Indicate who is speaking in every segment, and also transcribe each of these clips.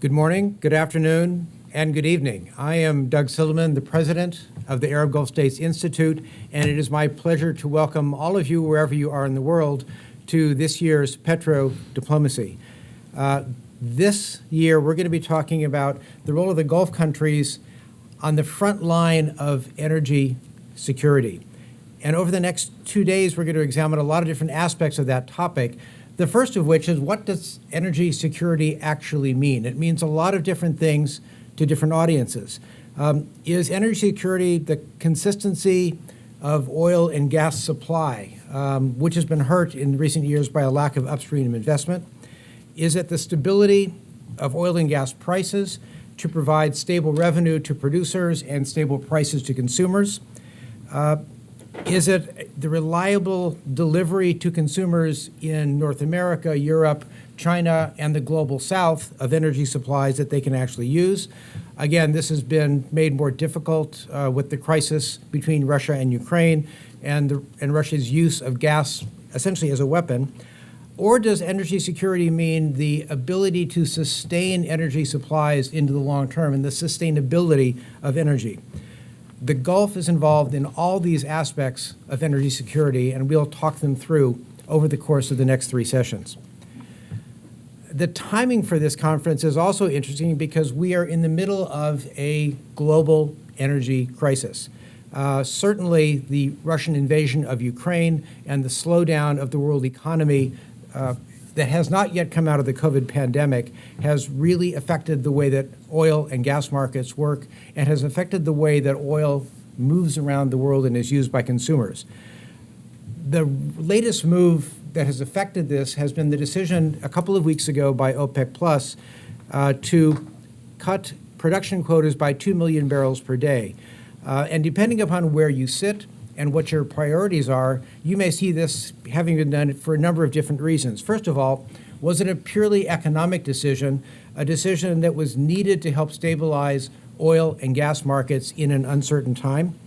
Speaker 1: Good morning, good afternoon, and good evening. I am Doug Silliman, the president of the Arab Gulf States Institute, and it is my pleasure to welcome all of you, wherever you are in the world, to this year's Petro Diplomacy. This year, we're going to be talking about the role of the Gulf countries on the front line of energy security. And over the next 2 days, we're going to examine a lot of different aspects of that topic. The first of which is, what does energy security actually mean? It means a lot of different things to different audiences. Is energy security the consistency of oil and gas supply, which has been hurt in recent years by a lack of upstream investment? Is it the stability of oil and gas prices to provide stable revenue to producers and stable prices to consumers? Is it the reliable delivery to consumers in North America, Europe, China, and the global south of energy supplies that they can actually use? Again, this has been made more difficult with the crisis between Russia and Ukraine and Russia's use of gas essentially as a weapon. Or does energy security mean the ability to sustain energy supplies into the long term and the sustainability of energy? The Gulf is involved in all these aspects of energy security, and we'll talk them through over the course of the next 3 sessions. The timing for this conference is also interesting because we are in the middle of a global energy crisis. Certainly, the Russian invasion of Ukraine and the slowdown of the world economy that has not yet come out of the COVID pandemic has really affected the way that oil and gas markets work and has affected the way that oil moves around the world and is used by consumers. The latest move that has affected this has been the decision a couple of weeks ago by OPEC Plus to cut production quotas by 2 million barrels per day. And depending upon where you sit and what your priorities are, you may see this having been done for a number of different reasons. First of all, was it a purely economic decision, a decision that was needed to help stabilize oil and gas markets in an uncertain time?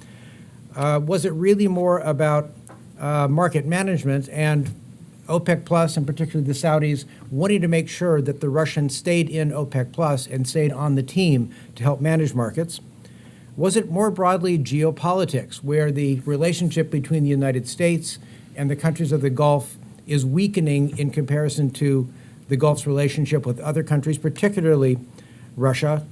Speaker 1: Was it really more about market management and OPEC Plus, and particularly the Saudis, wanting to make sure that the Russians stayed in OPEC Plus and stayed on the team to help manage markets? Was it more broadly geopolitics, where the relationship between the United States and the countries of the Gulf is weakening in comparison to the Gulf's relationship with other countries, particularly Russia?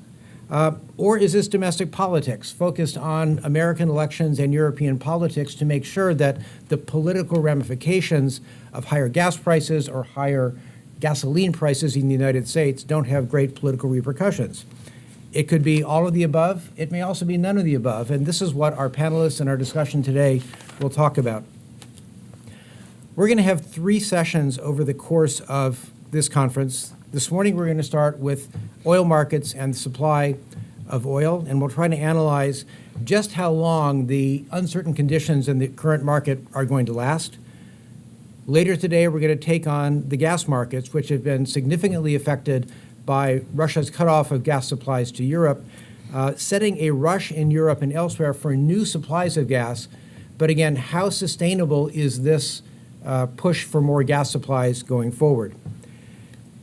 Speaker 1: Or is this domestic politics, focused on American elections and European politics to make sure that the political ramifications of higher gas prices or higher gasoline prices in the United States don't have great political repercussions? It could be all of the above. It may also be none of the above. And this is what our panelists in our discussion today will talk about. We're going to have 3 sessions over the course of this conference. This morning, we're going to start with oil markets and the supply of oil, and we'll try to analyze just how long the uncertain conditions in the current market are going to last. Later today, we're going to take on the gas markets, which have been significantly affected by Russia's cutoff of gas supplies to Europe, setting a rush in Europe and elsewhere for new supplies of gas. But again, how sustainable is this push for more gas supplies going forward?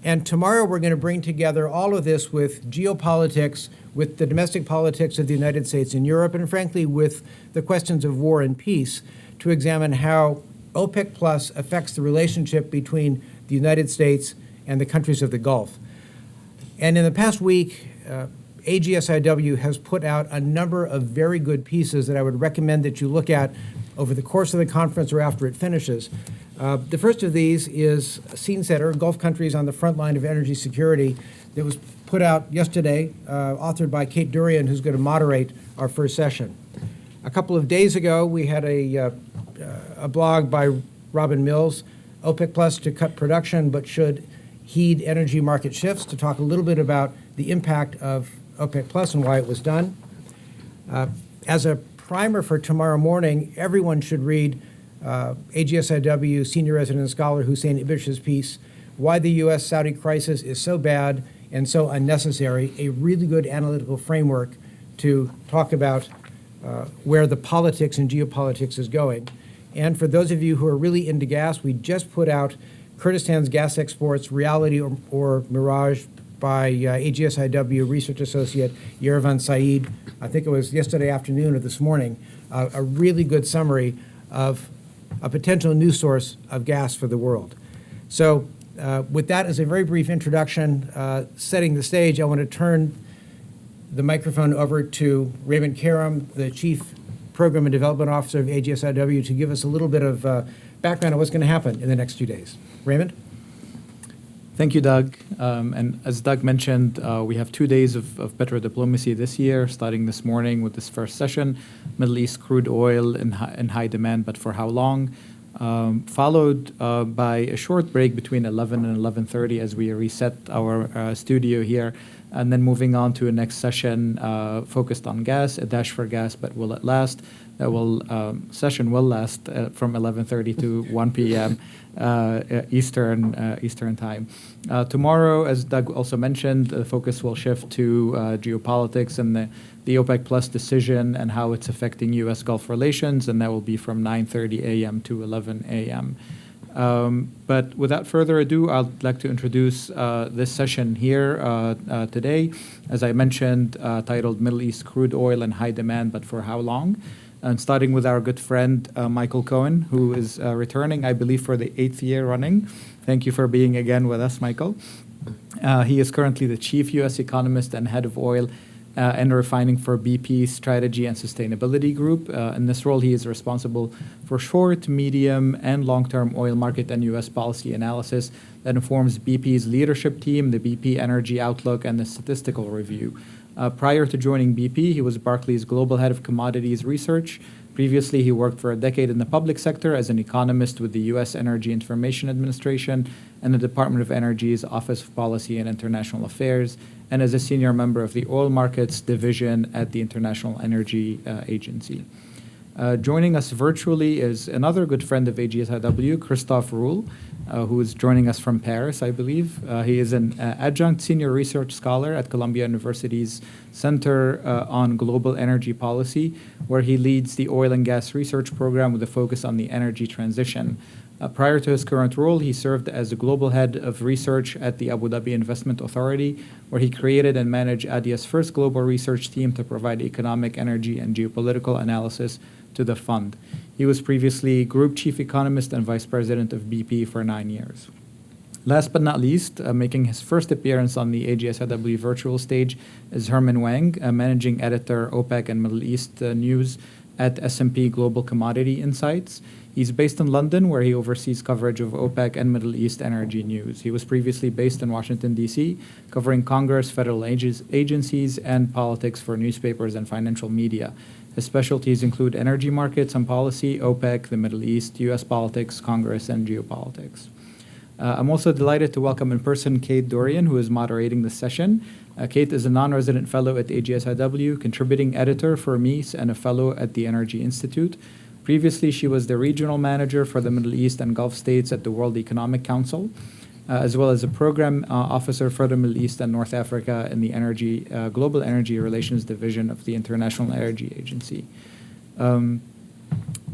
Speaker 1: And tomorrow we're going to bring together all of this with geopolitics, with the domestic politics of the United States and Europe, and frankly with the questions of war and peace, to examine how OPEC Plus affects the relationship between the United States and the countries of the Gulf. And in the past week, AGSIW has put out a number of very good pieces that I would recommend that you look at over the course of the conference or after it finishes. The first of these is Scene Setter, Gulf Countries on the Front Line of Energy Security, that was put out yesterday, authored by Kate Durian, who's going to moderate our first session. A couple of days ago, we had a blog by Robin Mills, OPEC Plus to cut production, but should heed energy market shifts, to talk a little bit about the impact of OPEC Plus and why it was done. As a primer for tomorrow morning, everyone should read AGSIW senior resident scholar Hussein Ibish's piece, Why the U.S.-Saudi Crisis is So Bad and So Unnecessary, a really good analytical framework to talk about where the politics and geopolitics is going. And for those of you who are really into gas, we just put out Kurdistan's gas exports, reality or mirage, by AGSIW research associate Yerevan Saeed, I think it was yesterday afternoon or this morning, a really good summary of a potential new source of gas for the world. So with that as a very brief introduction, setting the stage, I want to turn the microphone over to Raymond Karam, the Chief Program and Development Officer of AGSIW, to give us a little bit of background on what's going to happen in the next few days. Raymond?
Speaker 2: Thank you, Doug. And as Doug mentioned, we have 2 days of Petro diplomacy this year, starting this morning with this first session, Middle East crude oil in high demand, but for how long? Followed by a short break between 11 and 11:30 as we reset our studio here, and then moving on to a next session focused on gas, a dash for gas, but will it last? Session will last from 11:30 to 1 p.m. Eastern time. Tomorrow, as Doug also mentioned, the focus will shift to geopolitics and the OPEC Plus decision and how it's affecting U.S. Gulf relations, and that will be from 9:30 a.m. to 11 a.m. But without further ado, I'd like to introduce this session here today, as I mentioned, titled Middle East Crude Oil in High Demand, but for how long? And starting with our good friend, Michael Cohen, who is returning, I believe, for the 8th year running. Thank you for being again with us, Michael. He is currently the chief U.S. economist and head of oil and refining for BP's Strategy and Sustainability Group. In this role, he is responsible for short, medium, and long-term oil market and U.S. policy analysis that informs BP's leadership team, the BP Energy Outlook, and the Statistical Review. Prior to joining BP, he was Barclays Global Head of Commodities Research. Previously, he worked for a decade in the public sector as an economist with the U.S. Energy Information Administration and the Department of Energy's Office of Policy and International Affairs, and as a senior member of the Oil Markets Division at the International Energy Agency. Joining us virtually is another good friend of AGSIW, Christof Rühl, who is joining us from Paris, I believe. He is an adjunct senior research scholar at Columbia University's Center on Global Energy Policy, where he leads the oil and gas research program with a focus on the energy transition. Prior to his current role, he served as the global head of research at the Abu Dhabi Investment Authority, where he created and managed ADIA's first global research team to provide economic, energy, and geopolitical analysis to the fund. He was previously group chief economist and vice president of BP for 9 years. Last but not least, making his first appearance on the AGSIW virtual stage is Herman Wang, managing editor, OPEC and Middle East news at S&P Global Commodity Insights. He's based in London, where he oversees coverage of OPEC and Middle East energy news. He was previously based in Washington, D.C., covering Congress, federal agencies, and politics for newspapers and financial media. His specialties include energy markets and policy, OPEC, the Middle East, U.S. politics, Congress, and geopolitics. I'm also delighted to welcome in person Kate Dorian, who is moderating the session. Kate is a non-resident fellow at AGSIW, contributing editor for MEES, and a fellow at the Energy Institute. Previously, she was the regional manager for the Middle East and Gulf states at the World Economic Council, as well as a program officer for the Middle East and North Africa in the Global Energy Relations Division of the International Energy Agency.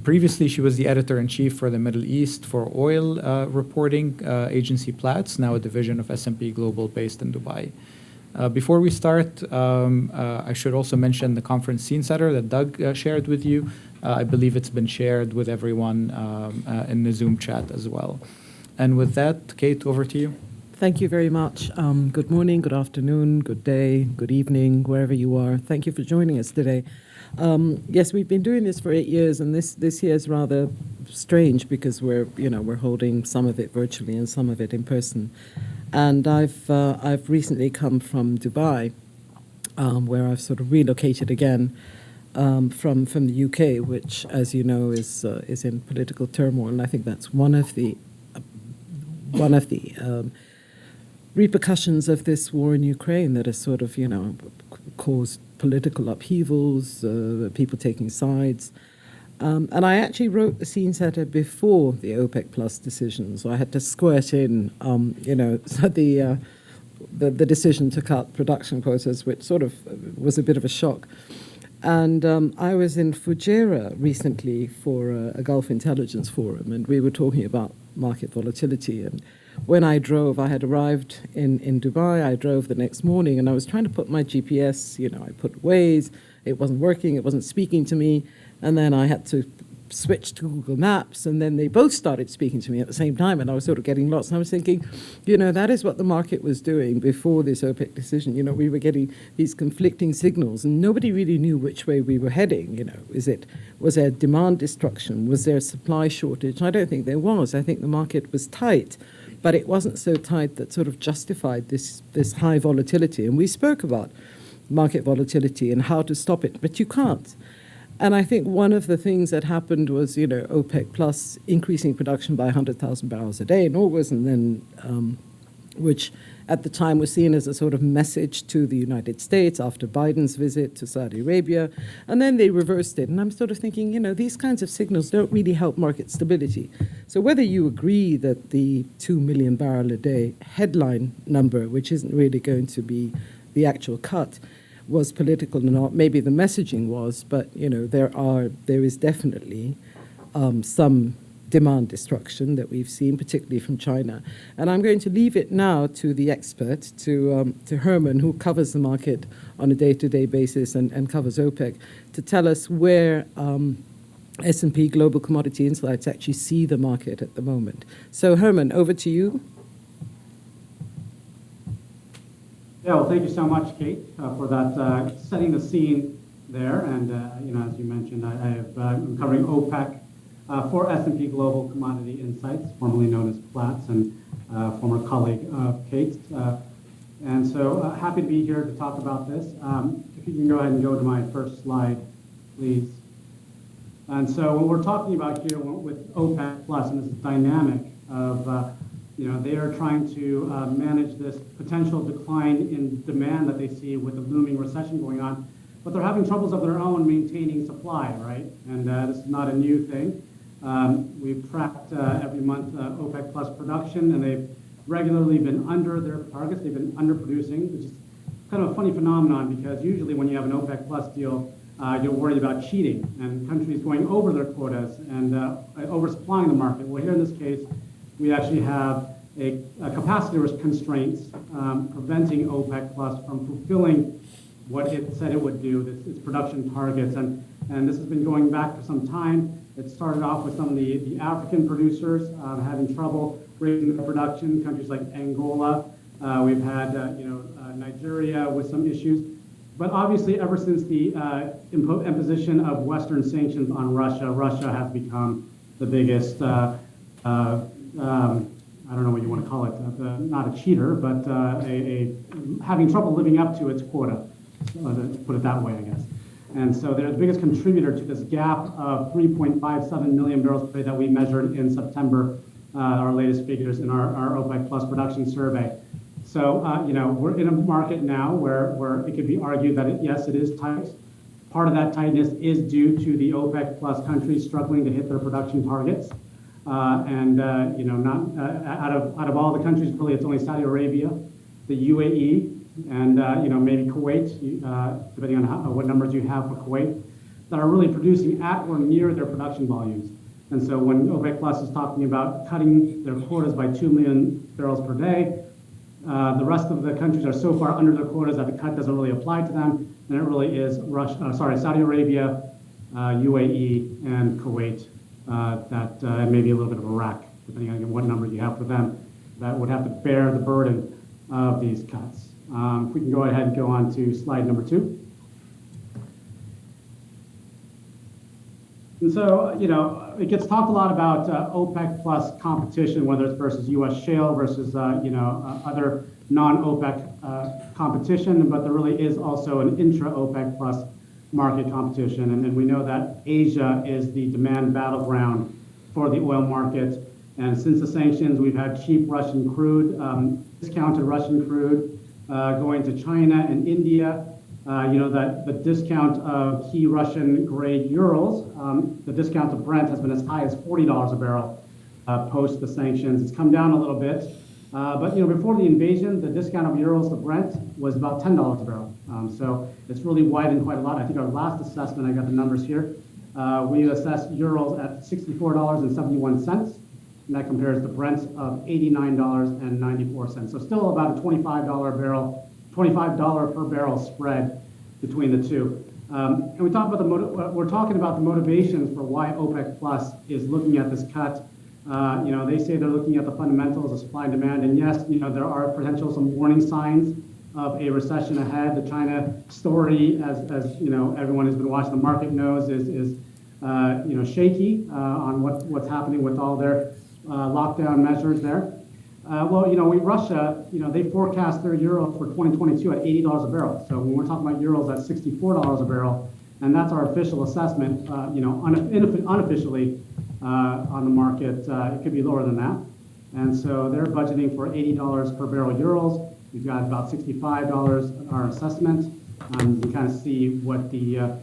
Speaker 2: Previously, she was the editor-in-chief for the Middle East for oil reporting agency Platts, now a division of S&P Global based in Dubai. Before we start, I should also mention the conference scene setter that Doug shared with you. I believe it's been shared with everyone in the Zoom chat as well. And with that, Kate, over to you.
Speaker 3: Thank you very much. Good morning, good afternoon, good day, good evening, wherever you are. Thank you for joining us today. Yes, we've been doing this for 8 years, and this year is rather strange because we're holding some of it virtually and some of it in person. And I've recently come from Dubai, where I've sort of relocated again from the UK, which, as you know, is in political turmoil. And I think that's one of the repercussions of this war in Ukraine that has sort of, caused political upheavals, people taking sides. And I actually wrote the scene setter before the OPEC Plus decision, so I had to squirt in, the decision to cut production quotas, which sort of was a bit of a shock. And I was in Fujairah recently for a Gulf Intelligence Forum, and we were talking about market volatility. And when I drove, I had arrived in Dubai. I drove the next morning, and I was trying to put my GPS, I put Waze. It wasn't working. It wasn't speaking to me. And then I had to switch to Google Maps, and then they both started speaking to me at the same time, and I was sort of getting lost. And I was thinking, that is what the market was doing before this OPEC decision. We were getting these conflicting signals, and nobody really knew which way we were heading. Was there demand destruction? Was there a supply shortage? I don't think there was. I think the market was tight, but it wasn't so tight that sort of justified this high volatility. And we spoke about market volatility and how to stop it, but you can't. And I think one of the things that happened was, OPEC Plus increasing production by 100,000 barrels a day in August, and then, which at the time was seen as a sort of message to the United States after Biden's visit to Saudi Arabia. And then they reversed it. And I'm sort of thinking, these kinds of signals don't really help market stability. So whether you agree that the 2 million barrel a day headline number, which isn't really going to be the actual cut, was political or not, maybe the messaging was, but there is definitely some demand destruction that we've seen, particularly from China. And I'm going to leave it now to the expert, to Herman, who covers the market on a day-to-day basis and covers OPEC, to tell us where S&P Global Commodity Insights actually see the market at the moment. So Herman, over to you.
Speaker 4: Yeah, well, thank you so much, Kate, for that setting the scene there. And as you mentioned, I'm covering OPEC for S&P Global Commodity Insights, formerly known as Platts, and former colleague of Kate's. And so happy to be here to talk about this. If you can go ahead and go to my first slide, please. And so what we're talking about here with OPEC Plus and this dynamic of they are trying to manage this potential decline in demand that they see with the looming recession going on, but they're having troubles of their own maintaining supply, right? And this is not a new thing. We've tracked every month OPEC Plus production, and they've regularly been under their targets. They've been underproducing, which is kind of a funny phenomenon because usually when you have an OPEC Plus deal, you're worried about cheating and countries going over their quotas and oversupplying the market. Well, here in this case, we actually have a capacity risk constraints preventing OPEC Plus from fulfilling what it said it would do, its production targets. And this has been going back for some time. It started off with some of the African producers having trouble raising their production, countries like Angola. We've had Nigeria with some issues. But obviously, ever since the imposition of Western sanctions on Russia, Russia has become the biggest I don't know what you want to call it, not a cheater, but having trouble living up to its quota, to put it that way, I guess. And so they're the biggest contributor to this gap of 3.57 million barrels per day that we measured in September, our latest figures in our OPEC Plus production survey. So, we're in a market now where it could be argued that, yes, it is tight. Part of that tightness is due to the OPEC Plus countries struggling to hit their production targets. Not out of all the countries, really, it's only Saudi Arabia, the UAE, and maybe Kuwait, depending on what numbers you have for Kuwait, that are really producing at or near their production volumes. And so when OPEC Plus is talking about cutting their quotas by 2 million barrels per day, the rest of the countries are so far under their quotas that the cut doesn't really apply to them, and it really is Saudi Arabia, UAE, and Kuwait. That maybe a little bit of Iraq, depending on what number you have for them, that would have to bear the burden of these cuts. If we can go ahead and go on to slide number 2. And so, it gets talked a lot about OPEC plus competition, whether it's versus U.S. shale versus, other non-OPEC competition, but there really is also an intra-OPEC plus market competition. And we know that Asia is the demand battleground for the oil market. And since the sanctions, we've had cheap Russian crude, discounted Russian crude going to China and India. That the discount of key Russian grade Urals, the discount to Brent has been as high as $40 a barrel post the sanctions. It's come down a little bit, But before the invasion, the discount of Urals to Brent was about $10 a barrel. So it's really widened quite a lot. I think our last assessment, I got the numbers here, we assessed Urals at $64.71, and that compares to Brent of $89.94. So still about a $25 per barrel spread between the two. And we talk about we're talking about the motivations for why OPEC Plus is looking at this cut. They say they're looking at the fundamentals of supply and demand, and yes, there are potential some warning signs of a recession ahead. The China story, as everyone who's been watching the market knows, is shaky on what's happening with all their lockdown measures there. Russia, they forecast their euro for 2022 at $80 a barrel. So when we're talking about euros at $64 a barrel, and that's our official assessment, unofficially on the market, it could be lower than that. And so they're budgeting for $80 per barrel euros. We've got about $65 in our assessment. You can kind of see what the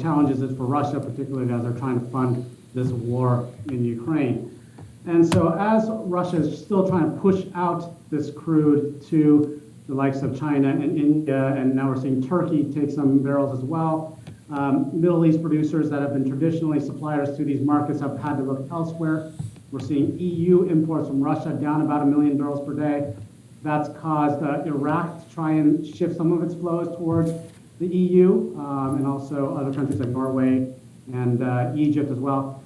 Speaker 4: challenges is for Russia, particularly as they're trying to fund this war in Ukraine. And so as Russia is still trying to push out this crude to the likes of China and India, and now we're seeing Turkey take some barrels as well, Middle East producers that have been traditionally suppliers to these markets have had to look elsewhere. We're seeing EU imports from Russia down about 1 million barrels per day. That's caused Iraq to try and shift some of its flows towards the EU, and also other countries like Norway and Egypt as well.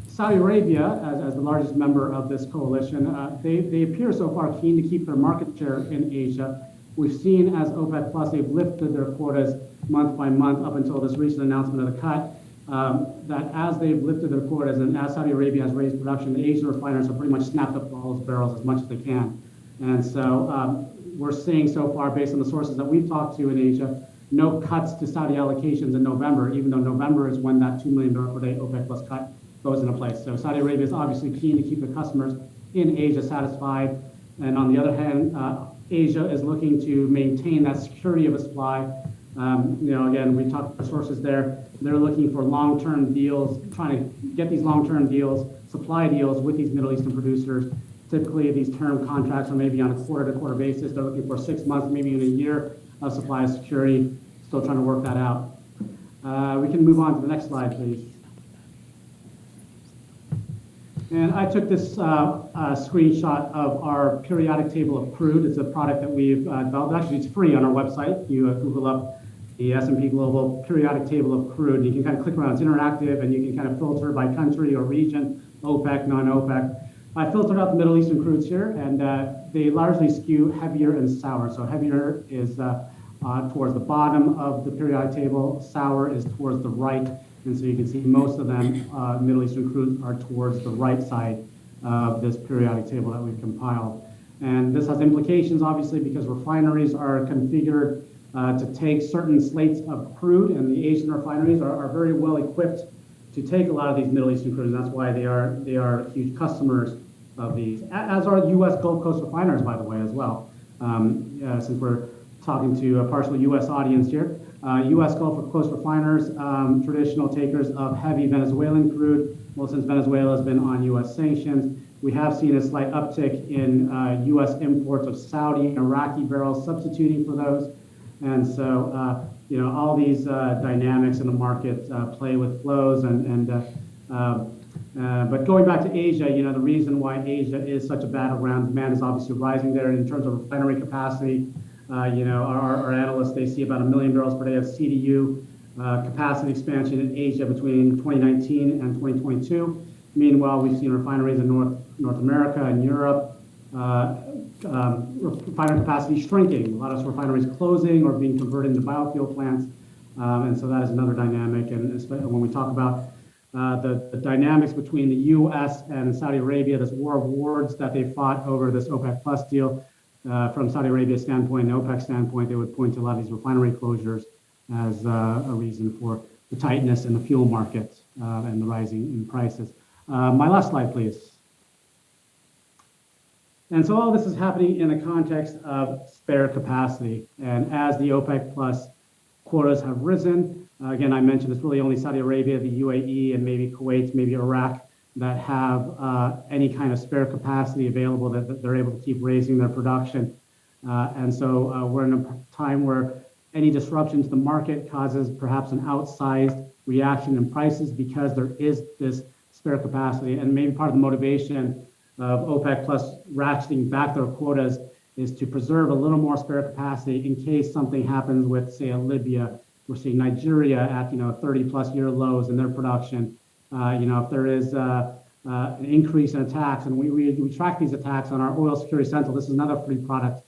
Speaker 4: Saudi Arabia, as the largest member of this coalition, they appear so far keen to keep their market share in Asia. We've seen as OPEC Plus, they've lifted their quotas month by month up until this recent announcement of the cut, that as they've lifted their quotas and as Saudi Arabia has raised production, the Asian refiners have pretty much snapped up all those barrels as much as they can. And so we're seeing so far, based on the sources that we've talked to in Asia, no cuts to Saudi allocations in November, even though November is when that 2 million barrel per day OPEC Plus cut goes into place. So Saudi Arabia is obviously keen to keep the customers in Asia satisfied. And on the other hand, Asia is looking to maintain that security of a supply. Again, we talked to sources there. They're looking for long-term deals, trying to get these long-term deals, supply deals with these Middle Eastern producers. Typically, these term contracts are maybe on a quarter-to-quarter basis. They're looking for 6 months, maybe even a year of supply security. Still trying to work that out. We can move on to the next slide, please. And I took this screenshot of our periodic table of crude. It's a product that we've developed. Actually, it's free on our website. You Google up the S&P Global periodic table of crude, and you can kind of click around. It's interactive, and you can kind of filter by country or region, OPEC, non-OPEC. I filtered out the Middle Eastern crudes here, and they largely skew heavier and sour. So heavier is towards the bottom of the periodic table. Sour is towards the right. And so you can see most of them, Middle Eastern crudes, are towards the right side of this periodic table that we've compiled. And this has implications, obviously, because refineries are configured to take certain slates of crude, and the Asian refineries are very well equipped to take a lot of these Middle Eastern crudes, and that's why they are huge customers of these, as are U.S. Gulf Coast refiners, by the way, as well. Since we're talking to a partial U.S. audience here. U.S. Gulf Coast refiners, traditional takers of heavy Venezuelan crude. Well, since Venezuela has been on U.S. sanctions, we have seen a slight uptick in U.S. imports of Saudi and Iraqi barrels substituting for those. And so, all these dynamics in the market play with flows. But going back to Asia, the reason why Asia is such a battleground, demand is obviously rising there in terms of refinery capacity. Our analysts, they see about 1 million barrels per day of CDU capacity expansion in Asia between 2019 and 2022. Meanwhile, we've seen refineries in North America and Europe, refinery capacity shrinking. A lot of refineries closing or being converted into biofuel plants. And so that is another dynamic. And when we talk about the dynamics between the U.S. and Saudi Arabia, this war of words that they fought over this OPEC Plus deal, from Saudi Arabia's standpoint and OPEC standpoint, they would point to a lot of these refinery closures as a reason for the tightness in the fuel market and the rising in prices. My last slide, please. And so all this is happening in the context of spare capacity. And as the OPEC Plus quotas have risen, again, I mentioned it's really only Saudi Arabia, the UAE, and maybe Kuwait, maybe Iraq that have any kind of spare capacity available that they're able to keep raising their production. And so we're in a time where any disruption to the market causes perhaps an outsized reaction in prices because there is this spare capacity. And maybe part of the motivation of OPEC plus ratcheting back their quotas is to preserve a little more spare capacity in case something happens with, say, Libya. We're seeing Nigeria at 30-plus year lows in their production. If there is an increase in attacks, and we track these attacks on our Oil Security Central. This is another free product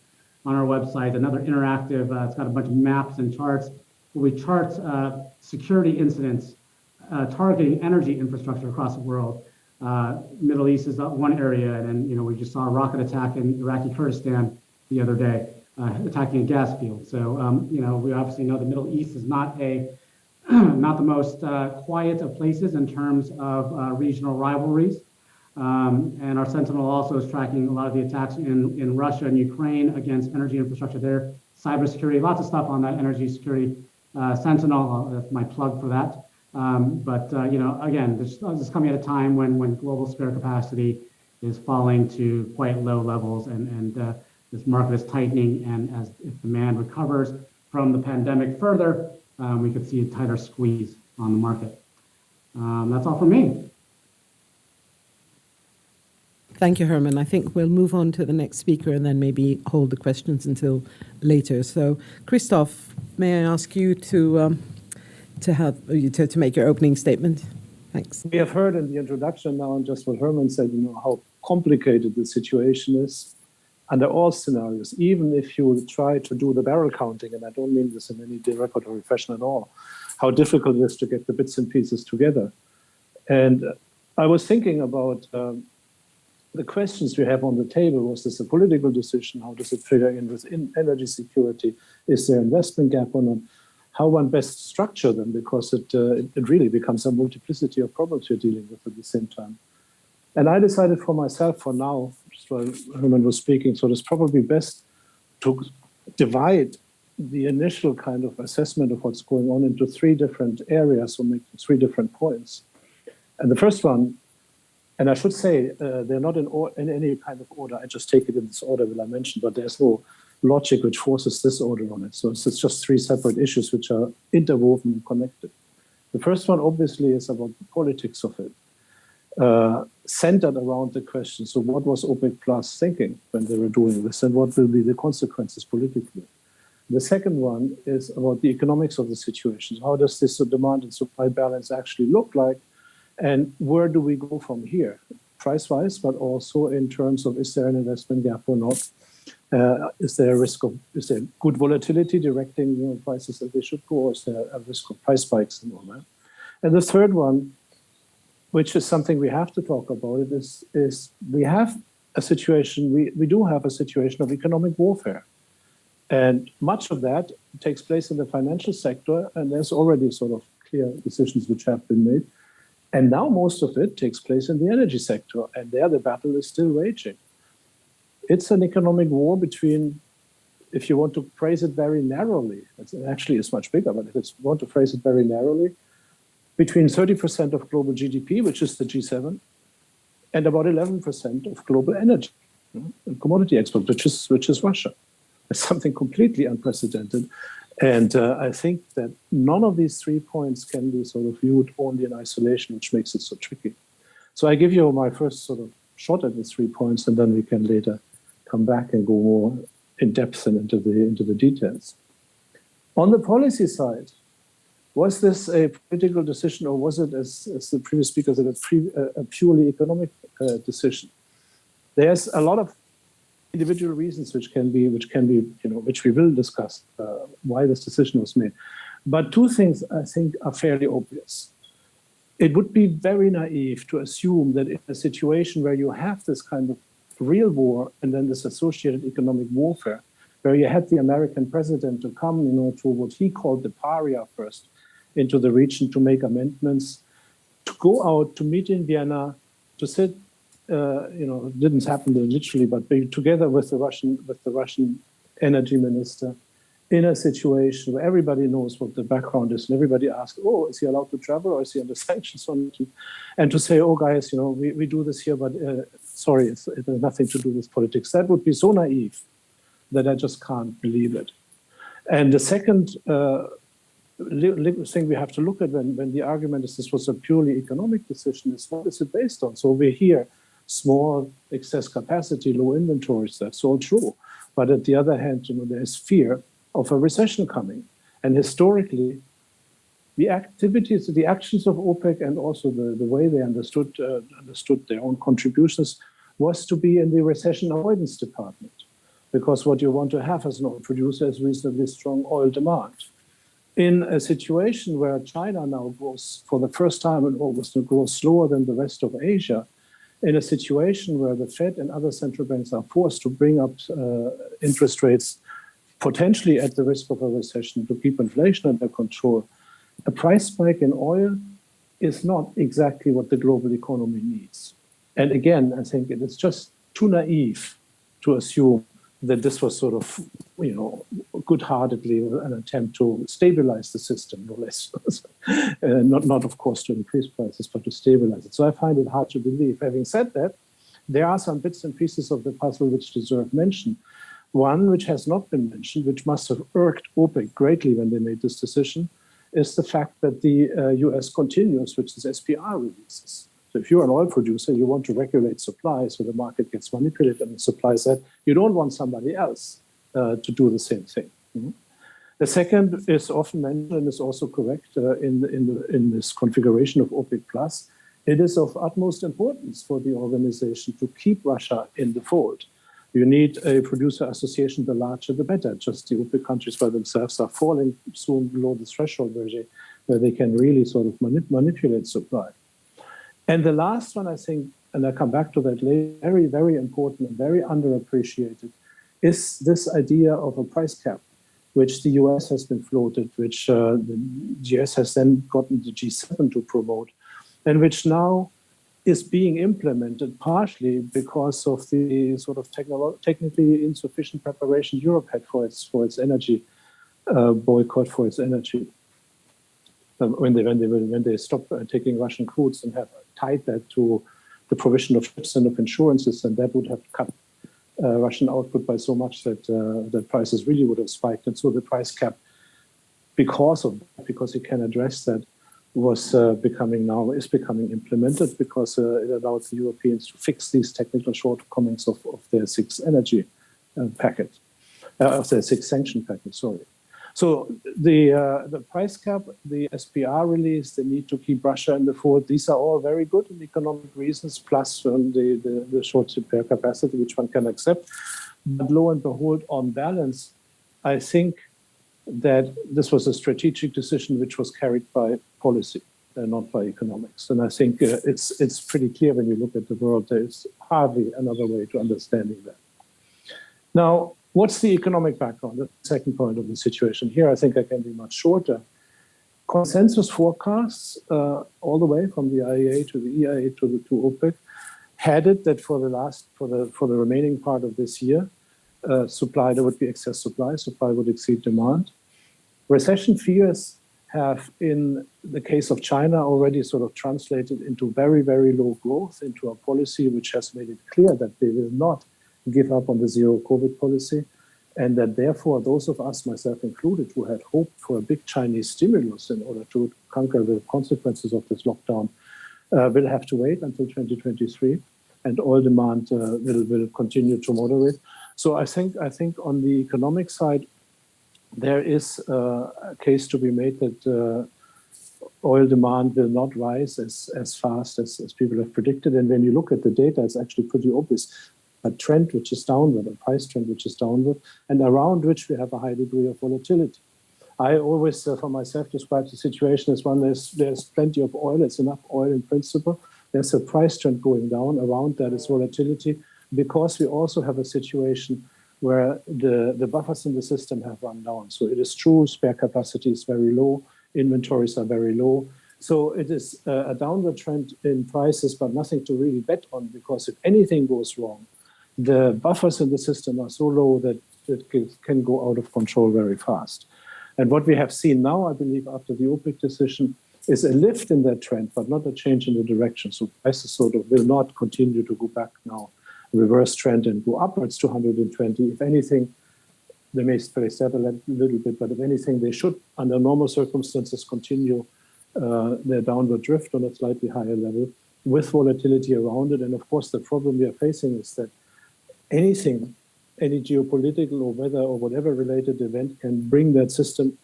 Speaker 4: on our website, another interactive. It's got a bunch of maps and charts where we chart security incidents targeting energy infrastructure across the world. Middle East is one area, and then we just saw a rocket attack in Iraqi Kurdistan the other day, attacking a gas field. So we obviously know the Middle East is not not the most quiet of places in terms of regional rivalries. And our Sentinel also is tracking a lot of the attacks in Russia and Ukraine against energy infrastructure there, cybersecurity, lots of stuff on that energy security Sentinel. That's my plug for that. But again, this is coming at a time when global spare capacity is falling to quite low levels, and this market is tightening. And if demand recovers from the pandemic further, we could see a tighter squeeze on the market. That's all from me.
Speaker 3: Thank you, Herman. I think we'll move on to the next speaker and then maybe hold the questions until later. So, Christof, may I ask you to make your opening statement? Thanks.
Speaker 5: We have heard in the introduction now, and just what Herman said, how complicated the situation is under all scenarios, even if you try to do the barrel counting, and I don't mean this in any derogatory fashion at all, how difficult it is to get the bits and pieces together. And I was thinking about the questions we have on the table. Was this a political decision? How does it figure in with energy security? Is there investment gap or not? How one best structure them, because it really becomes a multiplicity of problems you're dealing with at the same time. And I decided for myself for now, just while Herman was speaking, so it's probably best to divide the initial kind of assessment of what's going on into three different areas, or make three different points. And the first one, and I should say they're not in any kind of order. I just take it in this order that I mentioned, but there's no logic which forces this order on it. So it's just three separate issues which are interwoven and connected. The first one obviously is about the politics of it, centered around the question, so what was OPEC Plus thinking when they were doing this, and what will be the consequences politically? The second one is about the economics of the situation. How does this demand and supply balance actually look like? And where do we go from here, price-wise, but also in terms of, is there an investment gap or not? Is there good volatility directing prices that they should go, or is there a risk of price spikes and all that? And the third one, which is something we have to talk about, is we have a situation, we do have a situation of economic warfare. And much of that takes place in the financial sector, and there's already sort of clear decisions which have been made. And now most of it takes place in the energy sector, and there the battle is still raging. It's an economic war between, if you want to phrase it very narrowly, it actually is much bigger, but if you want to phrase it very narrowly, between 30% of global GDP, which is the G7, and about 11% of global energy and commodity export, which is Russia. It's something completely unprecedented. And I think that none of these 3 points can be sort of viewed only in isolation, which makes it so tricky. So I give you my first sort of shot at the 3 points, and then we can later come back and go more in depth and into the details. On the policy side, was this a political decision, or was it, as the previous speaker said, a purely economic decision? There's a lot of individual reasons which we will discuss why this decision was made. But two things I think are fairly obvious. It would be very naive to assume that in a situation where you have this kind of real war and then this associated economic warfare, where you had the American president to come, to what he called the paria first into the region to make amendments, to go out to meet in Vienna, to sit. It didn't happen literally, but be together with the Russian energy minister in a situation where everybody knows what the background is and everybody asks, oh, is he allowed to travel or is he under sanctions? And to say, oh, guys, we do this here, but sorry, it has nothing to do with politics. That would be so naive that I just can't believe it. And the second thing we have to look at when the argument is this was a purely economic decision is what is it based on? So we're here, small excess capacity, low inventories, that's all true. But at the other hand, there's fear of a recession coming. And historically, the activities, the actions of OPEC and also the way they understood their own contributions was to be in the recession avoidance department. Because what you want to have as an oil producer is reasonably strong oil demand. In a situation where China now grows for the first time in August to grow slower than the rest of Asia, in a situation where the Fed and other central banks are forced to bring up interest rates potentially at the risk of a recession to keep inflation under control, a price spike in oil is not exactly what the global economy needs. And again, I think it is just too naive to assume that this was sort of, good-heartedly an attempt to stabilize the system, no less. Not, of course, to increase prices, but to stabilize it. So I find it hard to believe. Having said that, there are some bits and pieces of the puzzle which deserve mention. One which has not been mentioned, which must have irked OPEC greatly when they made this decision, is the fact that the US continues with its SPR releases. So if you're an oil producer, you want to regulate supply so the market gets manipulated and the supply side. You don't want somebody else to do the same thing. Mm-hmm. The second is often mentioned and is also correct in this configuration of OPEC Plus. It is of utmost importance for the organization to keep Russia in the fold. You need a producer association, the larger the better. Just the OPEC countries by themselves are falling soon below the threshold where they can really sort of manipulate supply. And the last one, I think, and I'll come back to that later, very, very important and very underappreciated, is this idea of a price cap, which the US has been floated, which the US has then gotten the G7 to promote, and which now is being implemented partially because of the sort of technically insufficient preparation Europe had for its energy boycott, for its energy. When they stopped taking Russian crudes and have tied that to the provision of ships and of insurances, and that would have cut Russian output by so much that prices really would have spiked. And so the price cap, because you can address that, is becoming implemented because it allows the Europeans to fix these technical shortcomings of their sixth energy packet, of their sixth sanction packet. Sorry. So the price cap, the SPR release, the need to keep Russia in the fold, these are all very good in economic reasons, plus the short repair capacity, which one can accept. But lo and behold, on balance, I think that this was a strategic decision which was carried by policy and not by economics. And I think it's pretty clear when you look at the world, there's hardly another way to understanding that. Now, what's the economic background? The second point of the situation. Here, I think I can be much shorter. Consensus forecasts, all the way from the IEA to the EIA to OPEC, had it that for the remaining part of this year, supply, there would be excess supply would exceed demand. Recession fears have, in the case of China, already sort of translated into very, very low growth, into a policy which has made it clear that they will not give up on the zero COVID policy, and that therefore those of us, myself included, who had hoped for a big Chinese stimulus in order to conquer the consequences of this lockdown, will have to wait until 2023, and oil demand will continue to moderate. So I think on the economic side, there is a case to be made that oil demand will not rise as fast as people have predicted. And when you look at the data, it's actually pretty obvious. A trend which is downward, a price trend which is downward, and around which we have a high degree of volatility. I always, for myself, describe the situation as one there's plenty of oil, it's enough oil in principle. There's a price trend going down, around that is volatility, because we also have a situation where the buffers in the system have run down. So it is true, spare capacity is very low, inventories are very low. So it is a downward trend in prices, but nothing to really bet on, because if anything goes wrong, the buffers in the system are so low that can go out of control very fast. And what we have seen now, I believe, after the OPEC decision, is a lift in that trend, but not a change in the direction. So prices sort of will not continue to go back now, reverse trend and go upwards to 120. If anything, they may step a little bit, but if anything, they should, under normal circumstances, continue their downward drift on a slightly higher level with volatility around it. And of course, the problem we are facing is that any geopolitical or weather or whatever related event can bring that system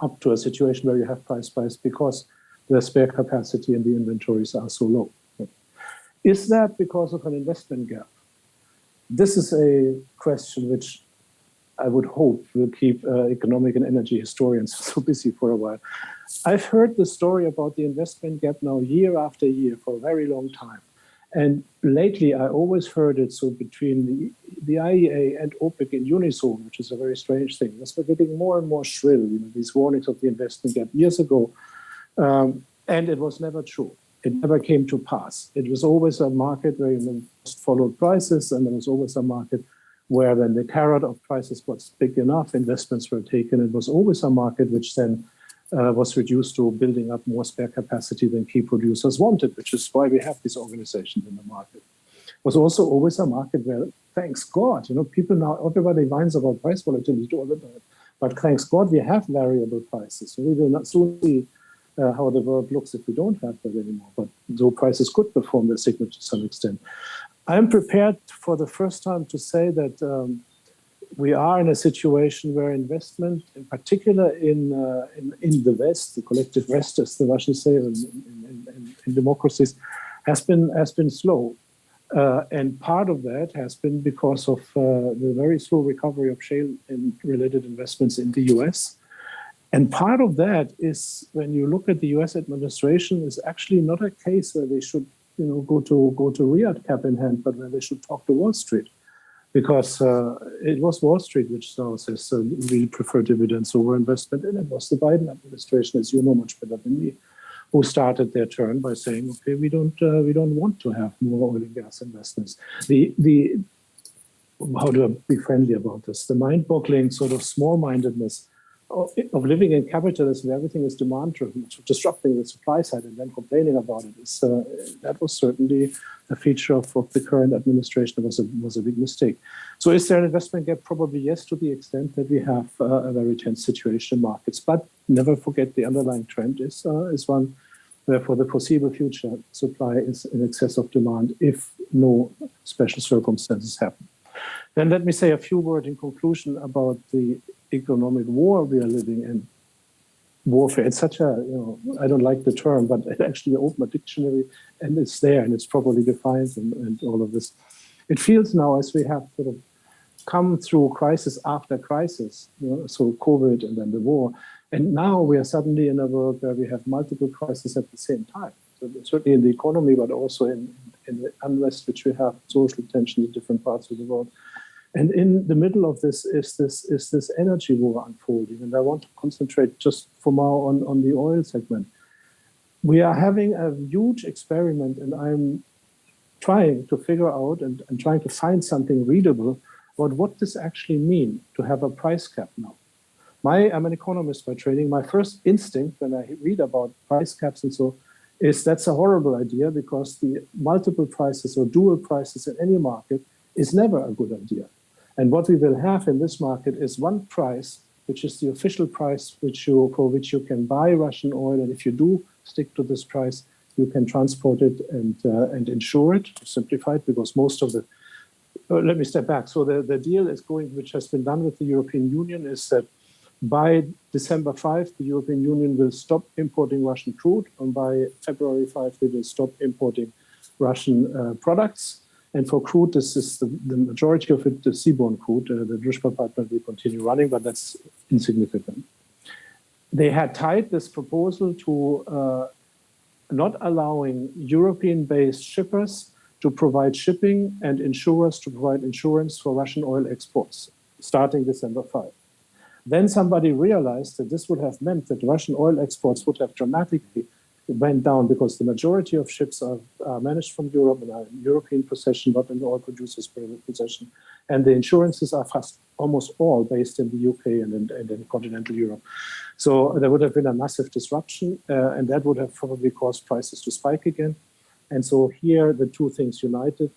Speaker 5: up to a situation where you have price spikes because the spare capacity and the inventories are so low. Is that because of an investment gap? This is a question which I would hope will keep economic and energy historians so busy for a while. I've heard the story about the investment gap now year after year for a very long time. And lately, I always heard it so between the IEA and OPEC in unison, which is a very strange thing. As we're getting more and more shrill, these warnings of the investment gap years ago, and it was never true. It never came to pass. It was always a market where you followed prices, and there was always a market where when the carrot of prices was big enough, investments were taken. It was always a market which then was reduced to building up more spare capacity than key producers wanted, which is why we have these organizations in the market. It was also always a market where, thanks God, people now, everybody whines about price volatility all the time, but thanks God we have variable prices. So we will not soon see how the world looks if we don't have that anymore, but though prices could perform their signal to some extent. I'm prepared for the first time to say that we are in a situation where investment, in particular in the West, the collective West, as the Russians say, in democracies, has been slow. And part of that has been because of the very slow recovery of shale and related investments in the US. And part of that is, when you look at the US administration, is actually not a case where they should go to Riyadh cap in hand, but where they should talk to Wall Street. Because it was Wall Street which now says we prefer dividends over investment, and it was the Biden administration, as you know much better than me, who started their turn by saying, "Okay, we don't want to have more oil and gas investments." How do I be friendly about this? The mind-boggling sort of small-mindedness of living in capitalism where everything is demand-driven, disrupting the supply side and then complaining about it. That was certainly a feature of the current administration. It was a big mistake. So is there an investment gap? Probably yes, to the extent that we have a very tense situation in markets. But never forget the underlying trend is one where for the foreseeable future, supply is in excess of demand if no special circumstances happen. Then let me say a few words in conclusion about the economic war we are living in. Warfare, it's such a, I don't like the term, but it actually opened a dictionary and it's there and it's properly defined and all of this. It feels now as we have sort of come through crisis after crisis, so COVID and then the war. And now we are suddenly in a world where we have multiple crises at the same time. So certainly in the economy, but also in the unrest which we have, social tension in different parts of the world. And in the middle of this is this energy war unfolding. And I want to concentrate just for now on the oil segment. We are having a huge experiment, and I'm trying to figure out and trying to find something readable about what this actually means to have a price cap now. I'm an economist by training. My first instinct when I read about price caps and so is that's a horrible idea because the multiple prices or dual prices in any market is never a good idea. And what we will have in this market is one price, which is the official price for which you can buy Russian oil. And if you do stick to this price, you can transport it and insure it, to simplify it, because most of the... let me step back. So the deal is going, which has been done with the European Union, is that by December 5, the European Union will stop importing Russian crude. And by February 5, they will stop importing Russian products. And for crude, this is the majority of it, the seaborne crude. The Druzhba pipeline will continue running, but that's insignificant. They had tied this proposal to not allowing European-based shippers to provide shipping and insurers to provide insurance for Russian oil exports, starting December 5. Then somebody realized that this would have meant that Russian oil exports would have dramatically went down because the majority of ships are managed from Europe and are in European possession, not in the oil producers' possession. And the insurances are fast almost all based in the UK and in continental Europe. So there would have been a massive disruption, and that would have probably caused prices to spike again. And so here, the two things united,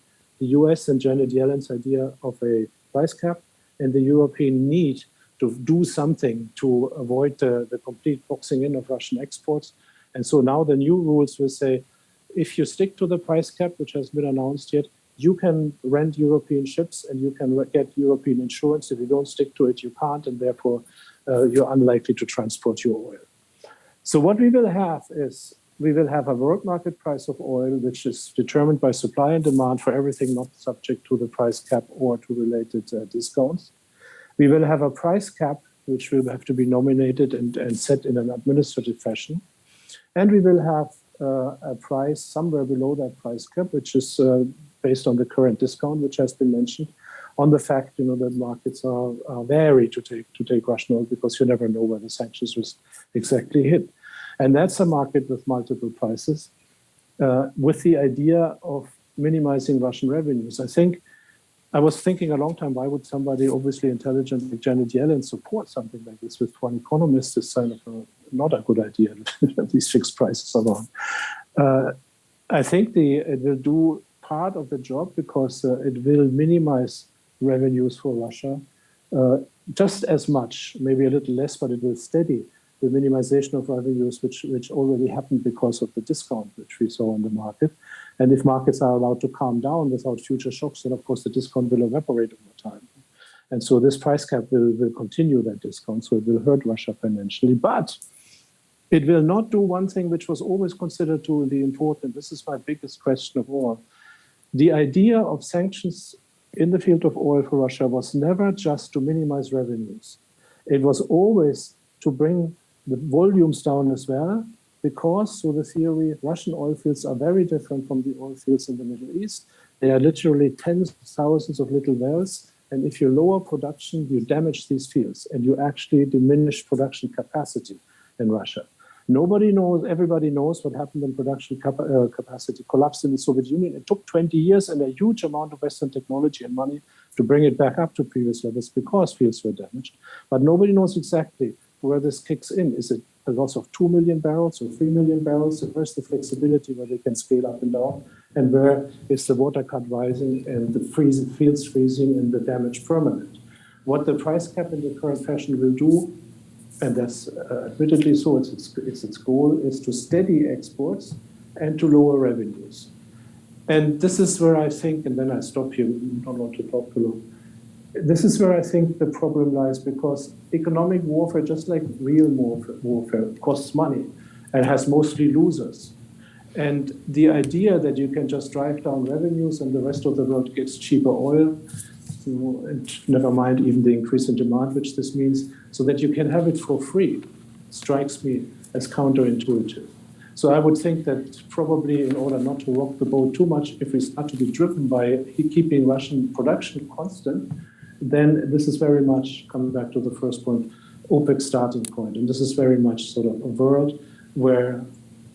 Speaker 5: the US and Janet Yellen's idea of a price cap and the European need to do something to avoid the complete boxing in of Russian exports. And so now the new rules will say, if you stick to the price cap, which has been announced yet, you can rent European ships and you can get European insurance. If you don't stick to it, you can't, and therefore you're unlikely to transport your oil. So what we will have is, we will have a world market price of oil, which is determined by supply and demand for everything not subject to the price cap or to related discounts. We will have a price cap, which will have to be nominated and set in an administrative fashion. And we will have a price somewhere below that price cap, which is based on the current discount, which has been mentioned, on the fact, that markets are wary to take Russian oil because you never know where the sanctions will exactly hit. And that's a market with multiple prices, with the idea of minimizing Russian revenues. I was thinking a long time, why would somebody obviously intelligent like Janet Yellen support something like this with one economist? Is kind of not a good idea, these fixed prices alone. I think it will do part of the job because it will minimize revenues for Russia just as much, maybe a little less, but it will steady the minimization of revenues, which already happened because of the discount which we saw in the market. And if markets are allowed to calm down without future shocks, then of course the discount will evaporate over time. And so this price cap will continue that discount, so it will hurt Russia financially. But it will not do one thing which was always considered to be important. This is my biggest question of all. The idea of sanctions in the field of oil for Russia was never just to minimize revenues. It was always to bring the volumes down as well, because, so the theory, Russian oil fields are very different from the oil fields in the Middle East. They are literally tens of thousands of little wells, and if you lower production, you damage these fields, and you actually diminish production capacity in Russia. Nobody knows, everybody knows what happened when production capacity collapsed in the Soviet Union. It took 20 years and a huge amount of Western technology and money to bring it back up to previous levels because fields were damaged. But nobody knows exactly where this kicks in. Is it a loss of 2 million barrels or 3 million barrels? And where's the flexibility where they can scale up and down? And where is the water cut rising and the fields freezing and the damage permanent? What the price cap in the current fashion will do, and that's admittedly so, its goal is to steady exports and to lower revenues. And this is where I think, and then I stop here, I don't want to talk too long. This is where I think the problem lies, because economic warfare, just like real warfare, costs money and has mostly losers. And the idea that you can just drive down revenues and the rest of the world gets cheaper oil, and never mind even the increase in demand, which this means, so that you can have it for free, strikes me as counterintuitive. So I would think that probably in order not to rock the boat too much, if we start to be driven by keeping Russian production constant, then this is very much, coming back to the first point, OPEC starting point. And this is very much sort of a world where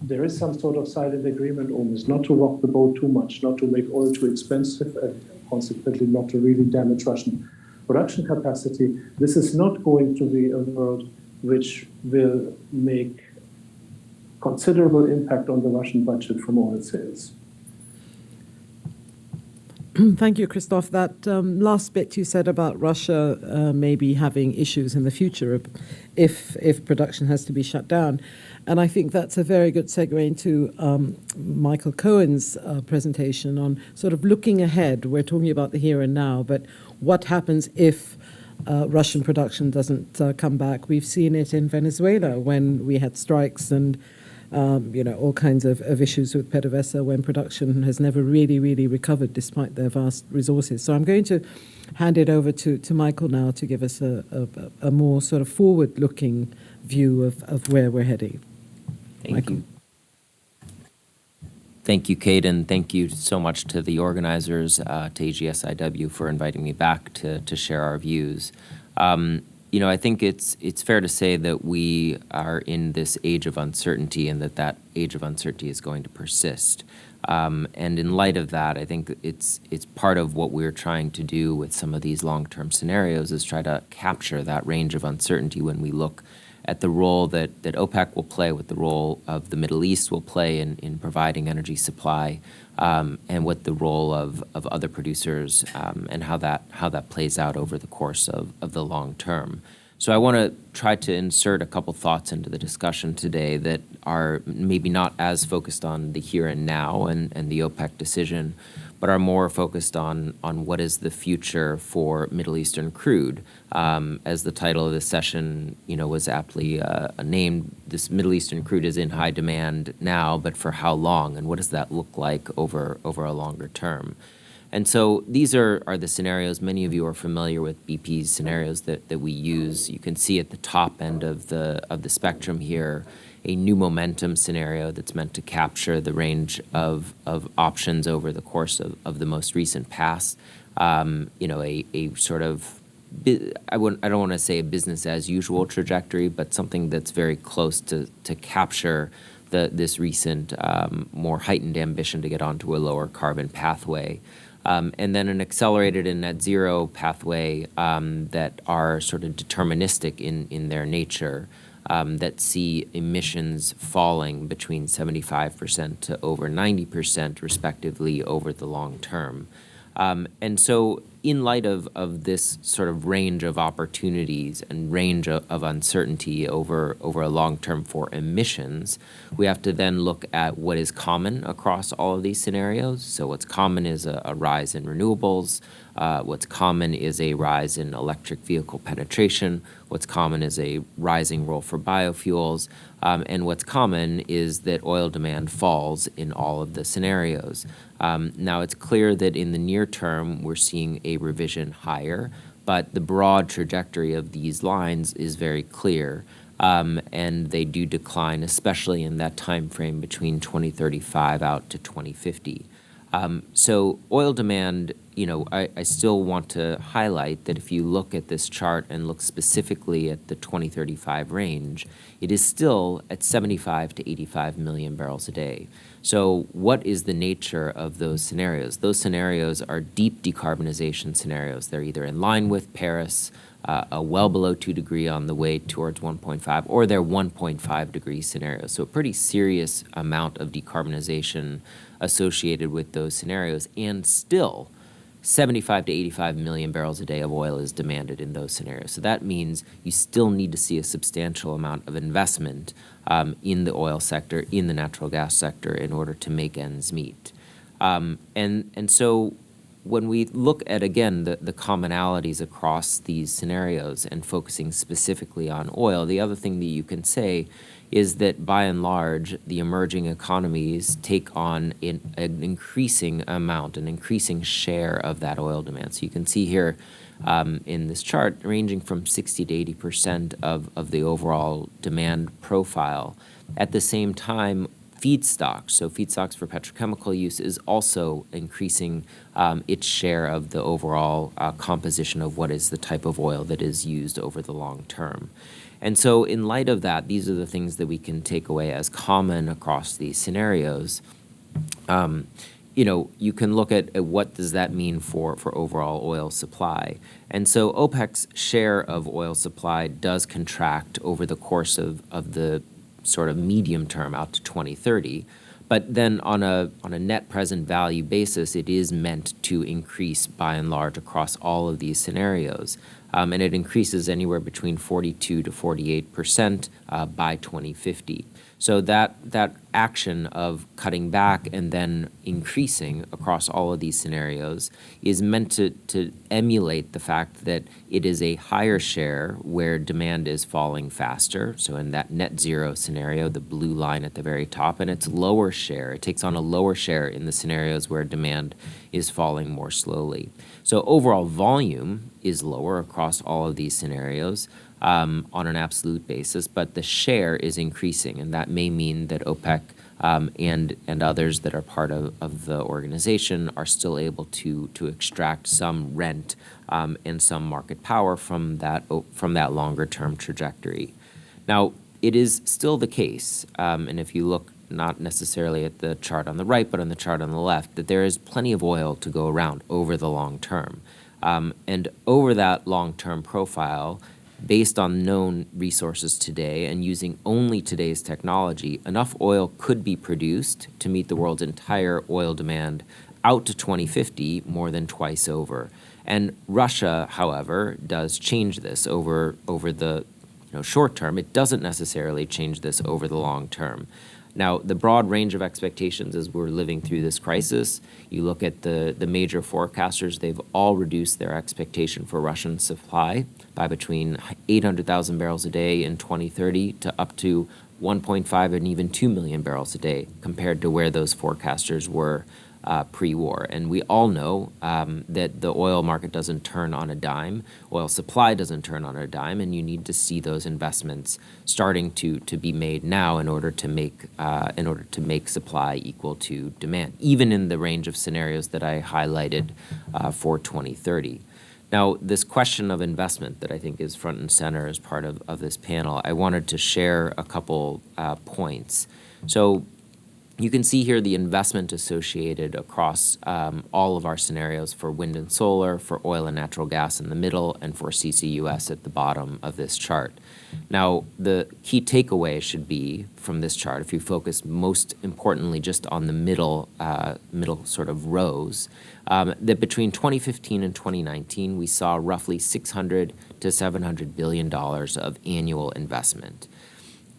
Speaker 5: there is some sort of silent agreement almost not to rock the boat too much, not to make oil too expensive, and consequently not to really damage Russian production capacity. This is not going to be a world which will make considerable impact on the Russian budget from oil sales.
Speaker 3: Thank you, Christof. That last bit you said about Russia maybe having issues in the future if production has to be shut down. And I think that's a very good segue into Michael Cohen's presentation on sort of looking ahead. We're talking about the here and now, but what happens if Russian production doesn't come back? We've seen it in Venezuela when we had strikes and all kinds of issues with PDVSA when production has never really recovered despite their vast resources. So I'm going to hand it over to Michael now to give us a more sort of forward-looking view of where we're heading.
Speaker 6: Thank you. Thank you, Kate, and thank you so much to the organizers, to AGSIW, for inviting me back to share our views. I think it's fair to say that we are in this age of uncertainty and that age of uncertainty is going to persist. And in light of that, I think it's part of what we're trying to do with some of these long-term scenarios is try to capture that range of uncertainty when we look at the role that OPEC will play, what the role of the Middle East will play in providing energy supply, and what the role of other producers and how that plays out over the course of the long term. So I want to try to insert a couple thoughts into the discussion today that are maybe not as focused on the here and now and the OPEC decision, but are more focused on what is the future for Middle Eastern crude. As the title of this session, was aptly named, this Middle Eastern crude is in high demand now, but for how long, and what does that look like over a longer term? And so these are the scenarios. Many of you are familiar with BP's scenarios that we use. You can see at the top end of the spectrum here a new momentum scenario that's meant to capture the range of options over the course of the most recent past. A sort of, I don't want to say a business as usual trajectory, but something that's very close to capture this recent more heightened ambition to get onto a lower carbon pathway. And then an accelerated and net zero pathway that are sort of deterministic in their nature, that see emissions falling between 75% to over 90% respectively over the long term. And so in light of this sort of range of opportunities and range of uncertainty over a long term for emissions, we have to then look at what is common across all of these scenarios. So what's common is a rise in renewables. What's common is a rise in electric vehicle penetration. What's common is a rising role for biofuels. And what's common is that oil demand falls in all of the scenarios. Now, it's clear that in the near term, we're seeing a revision higher, but the broad trajectory of these lines is very clear, and they do decline, especially in that time frame between 2035 out to 2050. So oil demand, I still want to highlight that if you look at this chart and look specifically at the 2035 range, it is still at 75 to 85 million barrels a day. So what is the nature of those scenarios? Those scenarios are deep decarbonization scenarios. They're either in line with Paris, a well below 2 degree on the way towards 1.5, or they're 1.5 degree scenarios. So a pretty serious amount of decarbonization associated with those scenarios, and still 75 to 85 million barrels a day of oil is demanded in those scenarios. So that means you still need to see a substantial amount of investment in the oil sector, in the natural gas sector, in order to make ends meet. And so when we look at, again, the commonalities across these scenarios and focusing specifically on oil, the other thing that you can say is that by and large, the emerging economies take on an increasing amount, an increasing share of that oil demand. So you can see here in this chart, ranging from 60 to 80% of the overall demand profile. At the same time, feedstocks, so feedstocks for petrochemical use, is also increasing its share of the overall composition of what is the type of oil that is used over the long term. And so in light of that, these are the things that we can take away as common across these scenarios. You can look at what does that mean for overall oil supply. And so OPEC's share of oil supply does contract over the course of the sort of medium term out to 2030. But then on a net present value basis, it is meant to increase by and large across all of these scenarios. And it increases anywhere between 42 to 48% by 2050. So that action of cutting back and then increasing across all of these scenarios is meant to emulate the fact that it is a higher share where demand is falling faster. So in that net zero scenario, the blue line at the very top, and it's lower share. It takes on a lower share in the scenarios where demand is falling more slowly. So overall volume is lower across all of these scenarios on an absolute basis, but the share is increasing, and that may mean that OPEC and others that are part of the organization are still able to extract some rent and some market power from that longer term trajectory. Now, it is still the case, and if you look not necessarily at the chart on the right, but on the chart on the left, that there is plenty of oil to go around over the long term. And over that long-term profile, based on known resources today and using only today's technology, enough oil could be produced to meet the world's entire oil demand out to 2050, more than twice over. And Russia, however, does change this over the short term. It doesn't necessarily change this over the long term. Now, the broad range of expectations as we're living through this crisis, you look at the major forecasters, they've all reduced their expectation for Russian supply by between 800,000 barrels a day in 2030 to up to 1.5 and even 2 million barrels a day compared to where those forecasters were pre-war. And we all know that the oil market doesn't turn on a dime, oil supply doesn't turn on a dime, and you need to see those investments starting to be made now in order to make supply equal to demand, even in the range of scenarios that I highlighted for 2030. Now, this question of investment that I think is front and center as part of this panel, I wanted to share a couple points. So you can see here the investment associated across all of our scenarios for wind and solar, for oil and natural gas in the middle, and for CCUS at the bottom of this chart. Now, the key takeaway should be from this chart, if you focus most importantly just on the middle sort of rows, that between 2015 and 2019, we saw roughly $600 to $700 billion of annual investment.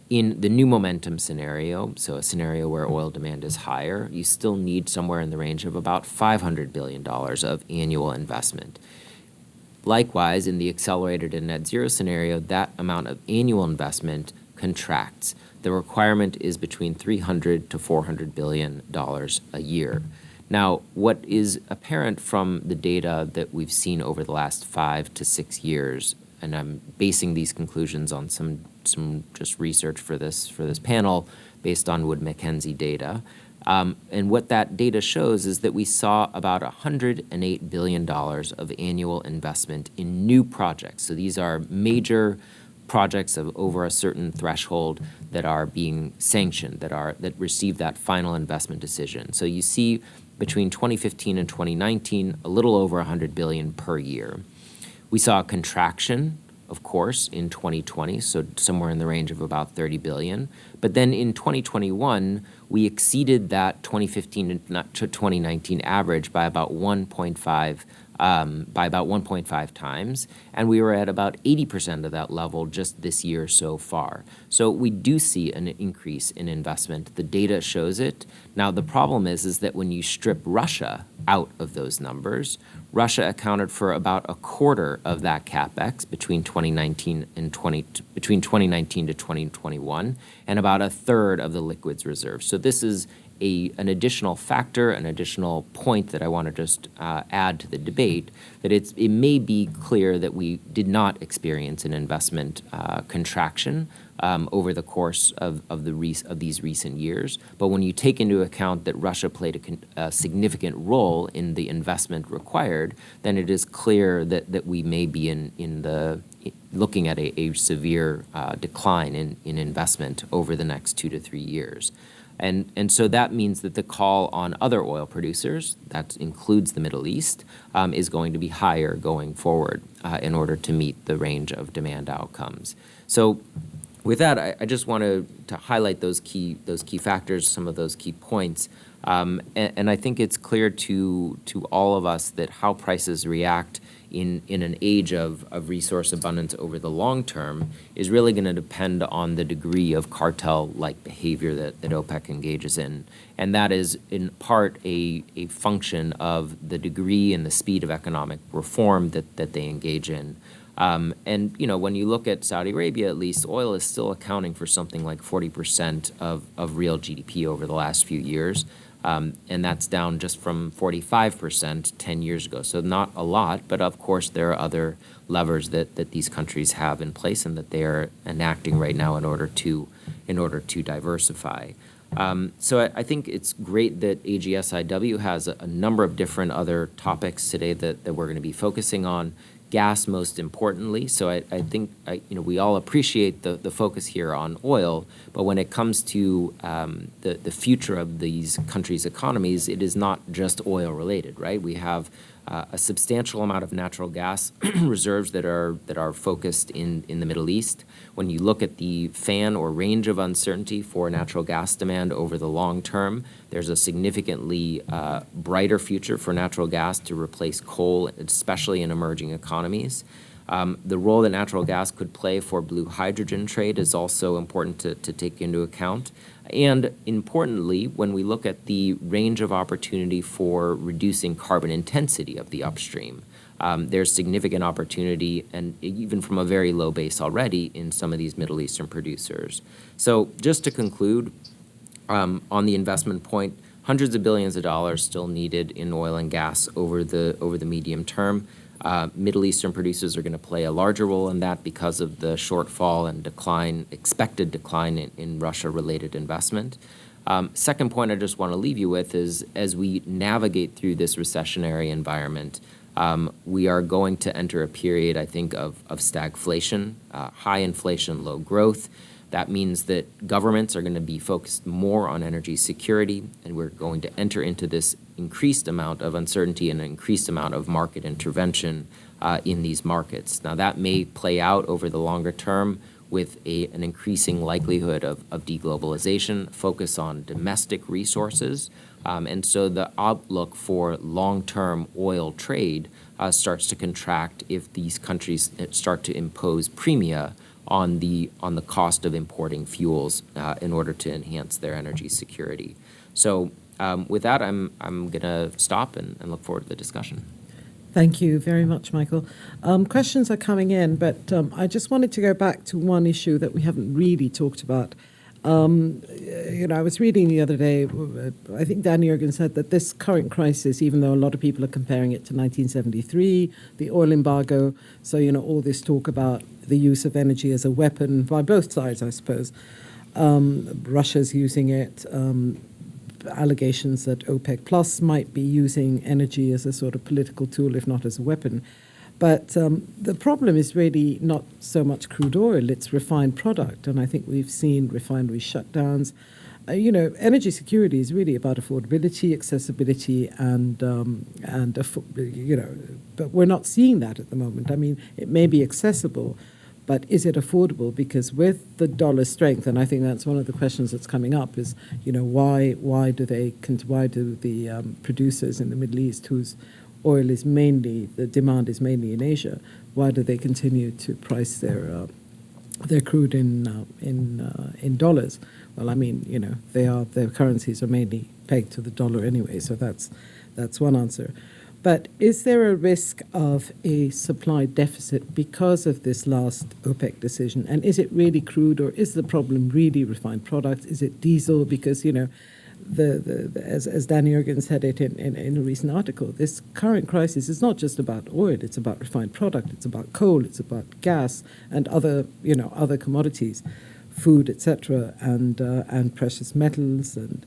Speaker 6: In the new momentum scenario, so a scenario where oil demand is higher, you still need somewhere in the range of about $500 billion of annual investment. Likewise, in the accelerated and net zero scenario, that amount of annual investment contracts. The requirement is between $300 to $400 billion a year. Now, what is apparent from the data that we've seen over the last 5 to 6 years, and I'm basing these conclusions on some just research for this panel based on Wood Mackenzie data. And what that data shows is that we saw about $108 billion of annual investment in new projects. So these are major projects of over a certain threshold that are being sanctioned, that receive that final investment decision. So you see between 2015 and 2019, a little over $100 billion per year. We saw a contraction, of course, in 2020, so somewhere in the range of about $30 billion. But then in 2021, we exceeded that 2015 to 2019 average by about 1.5 times, and we were at about 80% of that level just this year so far. So we do see an increase in investment. The data shows it. Now, the problem is that when you strip Russia out of those numbers, Russia accounted for about a quarter of that capex between 2019 to 2021, and about a third of the liquids reserve. So this is an additional factor, an additional point that I want to just add to the debate, that it may be clear that we did not experience an investment contraction over the course of these recent years. But when you take into account that Russia played a significant role in the investment required, then it is clear that we may be looking at a severe decline in investment over the next 2 to 3 years. And so that means that the call on other oil producers, that includes the Middle East, is going to be higher going forward in order to meet the range of demand outcomes. So with that, I just want to highlight those key factors, some of those key points. And I think it's clear to all of us that how prices react in an age of resource abundance over the long term is really going to depend on the degree of cartel-like behavior that OPEC engages in. And that is in part a function of the degree and the speed of economic reform that they engage in. And, when you look at Saudi Arabia, at least, oil is still accounting for something like 40% of real GDP over the last few years. And that's down just from 45% 10 years ago. So not a lot, but of course there are other levers that these countries have in place and that they are enacting right now in order to diversify. So I think it's great that AGSIW has a number of different other topics today that we're going to be focusing on. gas most importantly. So I think we all appreciate the focus here on oil, but when it comes to the future of these countries' economies, it is not just oil related, right? We have a substantial amount of natural gas reserves that are focused in the Middle East. When you look at the fan or range of uncertainty for natural gas demand over the long term, there's a significantly brighter future for natural gas to replace coal, especially in emerging economies. The role that natural gas could play for blue hydrogen trade is also important to take into account. And importantly, when we look at the range of opportunity for reducing carbon intensity of the upstream, there's significant opportunity, and even from a very low base already, in some of these Middle Eastern producers. So just to conclude, on the investment point, hundreds of billions of dollars still needed in oil and gas over the medium term. Middle Eastern producers are going to play a larger role in that because of the shortfall and expected decline in Russia-related investment. Second point I just want to leave you with is, as we navigate through this recessionary environment, we are going to enter a period, I think, of stagflation, high inflation, low growth. That means that governments are going to be focused more on energy security, and we're going to enter into this increased amount of uncertainty and an increased amount of market intervention in these markets. Now, that may play out over the longer term with an increasing likelihood of deglobalization, focus on domestic resources, and so the outlook for long-term oil trade starts to contract if these countries start to impose premia on the cost of importing fuels in order to enhance their energy security. So with that, I'm going to stop and look forward to the discussion.
Speaker 3: Thank you very much, Michael. Questions are coming in, but I just wanted to go back to one issue that we haven't really talked about. I was reading the other day, I think Dan Jurgen said that this current crisis, even though a lot of people are comparing it to 1973, the oil embargo, so, all this talk about the use of energy as a weapon by both sides, I suppose. Russia's using it, allegations that OPEC Plus might be using energy as a sort of political tool, if not as a weapon. But the problem is really not so much crude oil, it's refined product. And I think we've seen refinery shutdowns. Energy security is really about affordability, accessibility, but we're not seeing that at the moment. I mean, it may be accessible, but is it affordable? Because with the dollar strength, and I think that's one of the questions that's coming up, is why do the producers in the Middle East, whose oil is mainly, the demand is mainly in Asia, why do they continue to price their crude in dollars? Well, I mean, their currencies are mainly pegged to the dollar anyway, so that's one answer. But is there a risk of a supply deficit because of this last OPEC decision? And is it really crude, or is the problem really refined products? Is it diesel? Because, as Dan Jurgen said it in a recent article, this current crisis is not just about oil, it's about refined product, it's about coal, it's about gas and other commodities, food, etc., and precious metals and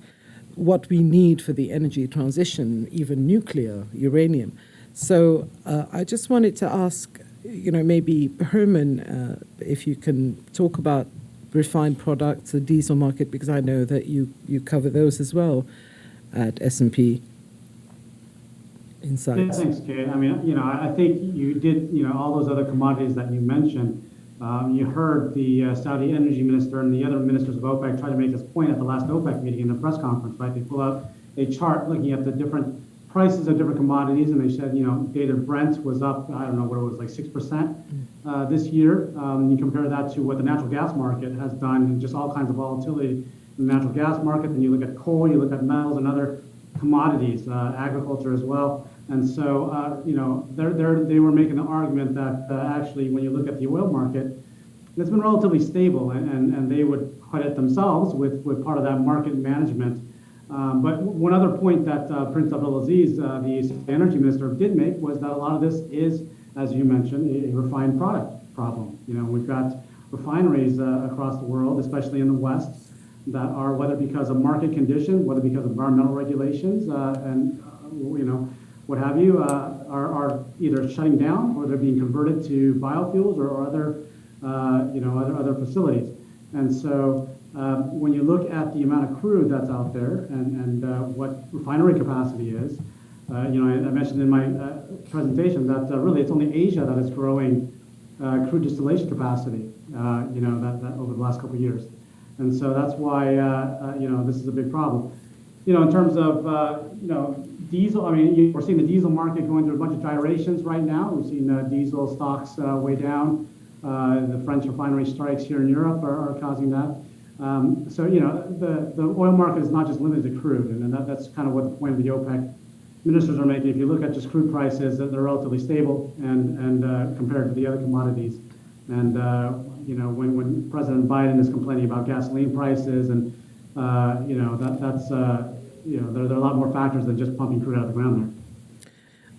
Speaker 3: what we need for the energy transition, even nuclear, uranium. So I just wanted to ask, maybe Herman, if you can talk about refined products, the diesel market, because I know that you cover those as well at S&P Insights.
Speaker 4: Yeah, thanks, Kate. I mean, I think you did, all those other commodities that you mentioned. You heard the Saudi energy minister and the other ministers of OPEC try to make this point at the last OPEC meeting in the press conference, right? They pull out a chart looking at the different prices of different commodities, and they said, Dated Brent was up, I don't know what it was, like 6% this year. You compare that to what the natural gas market has done, and just all kinds of volatility in the natural gas market. Then you look at coal, you look at metals and other commodities, agriculture as well. And so, they were making the argument that actually, when you look at the oil market, it's been relatively stable, and they would credit themselves with part of that market management. But one other point that Prince Abdulaziz, the energy minister, did make was that a lot of this is, as you mentioned, a refined product problem. We've got refineries across the world, especially in the West, that are, whether because of market conditions, whether because of environmental regulations, and what have you, are either shutting down or they're being converted to biofuels or other facilities. And so when you look at the amount of crude that's out there and what refinery capacity is, I mentioned in my presentation that really it's only Asia that is growing crude distillation capacity, that over the last couple of years. And so that's why, this is a big problem. In terms of, diesel, we're seeing the diesel market going through a bunch of gyrations right now. We've seen diesel stocks way down. The French refinery strikes here in Europe are causing that. The oil market is not just limited to crude, and that's kind of what the point of the OPEC ministers are making. If you look at just crude prices, they're relatively stable and compared to the other commodities. And when President Biden is complaining about gasoline prices, and there are a lot more factors than just pumping crude out of the ground there.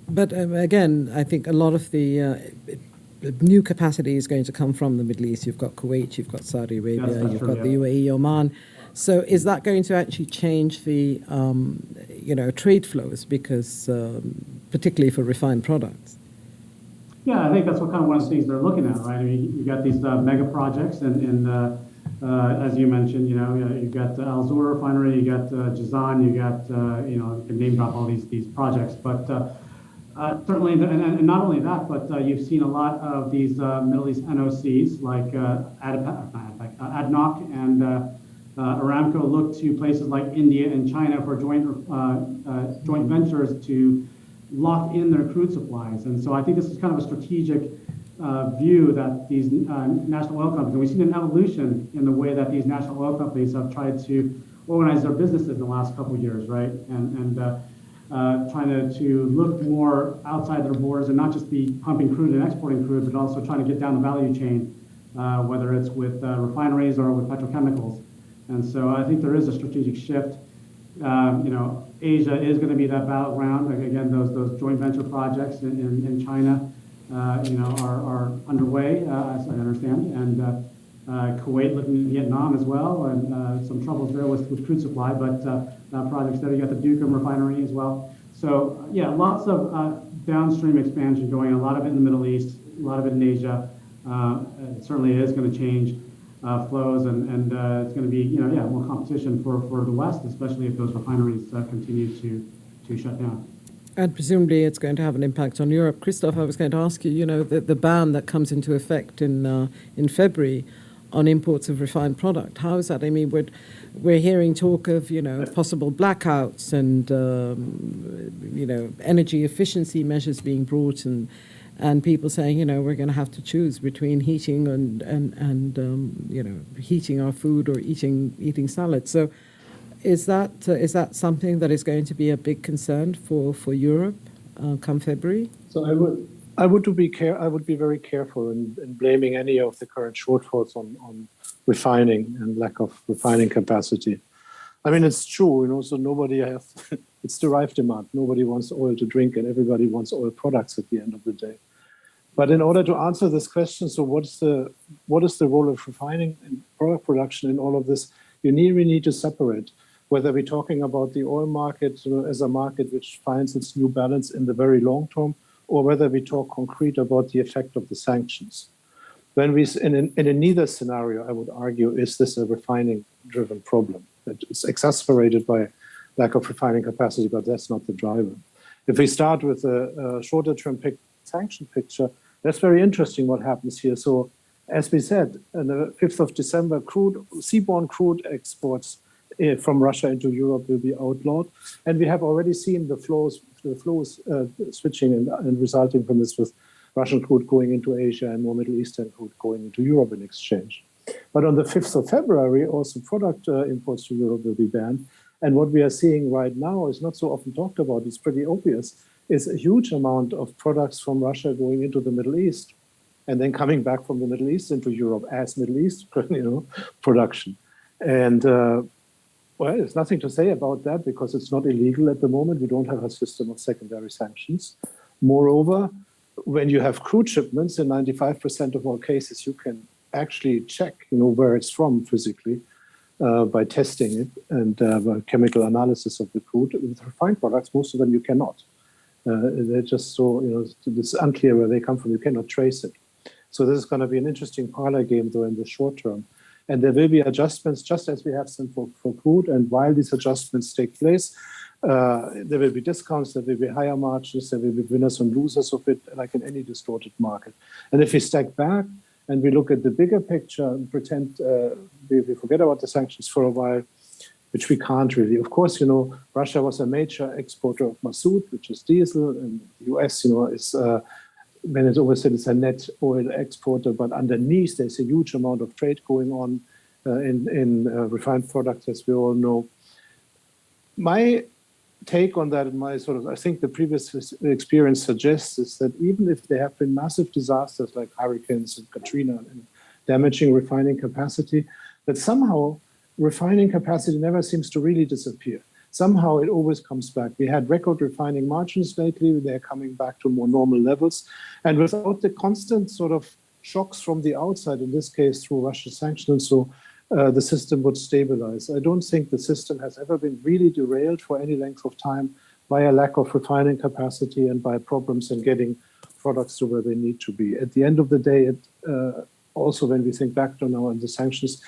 Speaker 3: But again, I think a lot of the new capacity is going to come from the Middle East. You've got Kuwait, you've got Saudi Arabia,
Speaker 4: That's true,
Speaker 3: got the UAE, Oman. So is that going to actually change the trade flows, because particularly for refined products?
Speaker 4: Yeah, I think that's one of the things they're looking at, right? You got these mega projects, and as you mentioned, you've got Al Zour refinery, you got Jazan, you got you can name drop all these projects, but certainly, and not only that, but you've seen a lot of these Middle East NOCs like Adjunct and Aramco look to places like India and China for joint ventures to lock in their crude supplies. And so I think this is kind of a strategic view that these national oil companies, and we've seen an evolution in the way that these national oil companies have tried to organize their businesses in the last couple of years, right? And trying to look more outside their borders and not just be pumping crude and exporting crude, but also trying to get down the value chain, whether it's with refineries or with petrochemicals. And so I think there is a strategic shift. Asia is going to be that battleground. Like, again, those joint venture projects in China, are underway, as I understand, and Kuwait looking at Vietnam as well, and some troubles there with crude supply, but projects there. You got the Duqm refinery as well. So yeah, lots of downstream expansion going on. A lot of it in the Middle East, a lot of it in Asia. It certainly is going to change flows, and it's going to be more competition for the West, especially if those refineries continue to shut down.
Speaker 3: And presumably it's going to have an impact on Europe. Christof, I was going to ask you, the ban that comes into effect in February on imports of refined product. How is that? I mean, we're hearing talk of, possible blackouts and, energy efficiency measures being brought, and people saying, we're going to have to choose between heating and heating our food or eating salad. So is that something that is going to be a big concern for Europe come February?
Speaker 5: So I would be very careful in blaming any of the current shortfalls on refining and lack of refining capacity. I mean, it's true, so nobody has, it's derived demand. Nobody wants oil to drink, and everybody wants oil products at the end of the day. But in order to answer this question, so what is the role of refining and product production in all of this? We need to separate whether we're talking about the oil market as a market which finds its new balance in the very long term, or whether we talk concrete about the effect of the sanctions. When in neither scenario, I would argue, is this a refining-driven problem. It's exacerbated by lack of refining capacity, but that's not the driver. If we start with a shorter-term sanction picture, that's very interesting what happens here. So, as we said, on the 5th of December, seaborne crude exports from Russia into Europe will be outlawed, and we have already seen the flows switching and resulting from this, with Russian crude going into Asia and more Middle Eastern crude going into Europe in exchange. But on the 5th of February, also product imports to Europe will be banned. And what we are seeing right now is not so often talked about, it's pretty obvious, is a huge amount of products from Russia going into the Middle East and then coming back from the Middle East into Europe as Middle East production. And well, there's nothing to say about that because it's not illegal at the moment. We don't have a system of secondary sanctions. Moreover, when you have crude shipments, in 95% of all cases, you can actually check, where it's from physically by testing it and by chemical analysis of the crude. With refined products, most of them you cannot. They're just so, it's unclear where they come from. You cannot trace it. So this is going to be an interesting parlor game, though, in the short term. And there will be adjustments, just as we have some for crude. And while these adjustments take place, there will be discounts, there will be higher margins, there will be winners and losers of it, like in any distorted market. And if we step back and we look at the bigger picture and pretend we forget about the sanctions for a while, which we can't really. Of course, Russia was a major exporter of mazout, which is diesel, and the US, is when it's always said it's a net oil exporter, but underneath there's a huge amount of trade going on in refined products, as we all know. My take on that, and I think the previous experience suggests, is that even if there have been massive disasters like hurricanes and Katrina and damaging refining capacity, that somehow refining capacity never seems to really disappear. Somehow it always comes back. We had record refining margins lately. They're coming back to more normal levels. And without the constant sort of shocks from the outside, in this case through Russian sanctions, the system would stabilize. I don't think the system has ever been really derailed for any length of time by a lack of refining capacity and by problems in getting products to where they need to be. At the end of the day, also when we think back to now and the sanctions,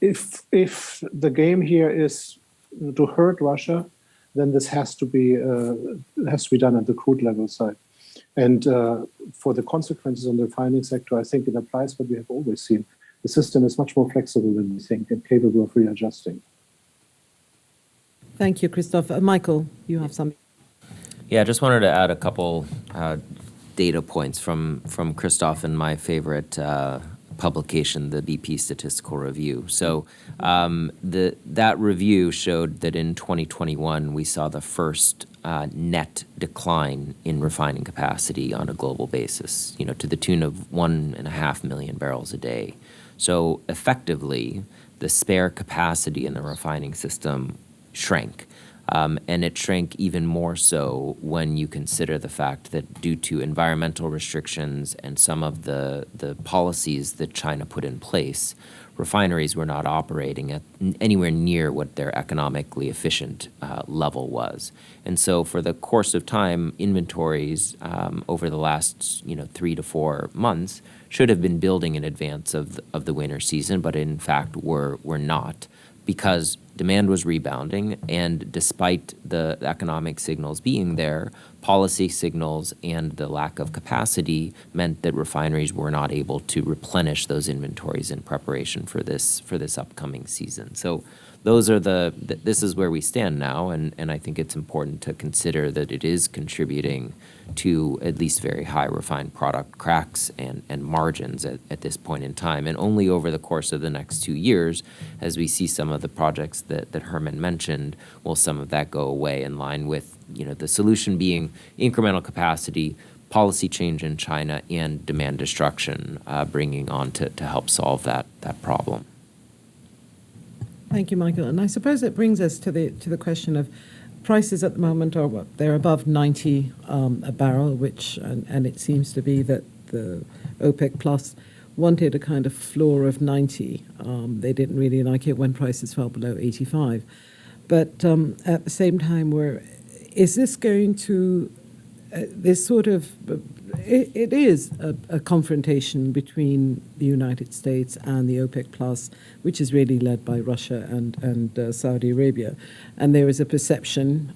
Speaker 5: if the game here is to hurt Russia, then this has to be done at the crude level side. And for the consequences on the refining sector, I think it applies what we have always seen. The system is much more flexible than we think and capable of readjusting.
Speaker 3: Thank you, Christof. Michael, you have something.
Speaker 6: Yeah, I just wanted to add a couple data points from Christof and my favorite publication, the BP Statistical Review. So that review showed that in 2021, we saw the first net decline in refining capacity on a global basis, to the tune of 1.5 million barrels a day. So effectively, the spare capacity in the refining system shrank. And it shrank even more so when you consider the fact that due to environmental restrictions and some of the policies that China put in place, refineries were not operating at anywhere near what their economically efficient level was. And so for the course of time, inventories over the last 3 to 4 months should have been building in advance of the winter season, but in fact were not, because demand was rebounding, and despite the economic signals being there, policy signals and the lack of capacity meant that refineries were not able to replenish those inventories in preparation for this upcoming season. So those are this is where we stand now, and I think it's important to consider that it is contributing to at least very high refined product cracks and margins at this point in time. And only over the course of the next 2 years, as we see some of the projects that Herman mentioned, will some of that go away, in line with the solution being incremental capacity, policy change in China, and demand destruction bringing on to help solve that problem.
Speaker 3: Thank you, Michael. And I suppose it brings us to the question of prices at the moment are what? They're above 90 a barrel, and it seems to be that the OPEC Plus wanted a kind of floor of 90. They didn't really like it when prices fell below 85. But at the same time, is this going to this sort of it is a confrontation between the United States and the OPEC Plus, which is really led by Russia and Saudi Arabia, and there is a perception,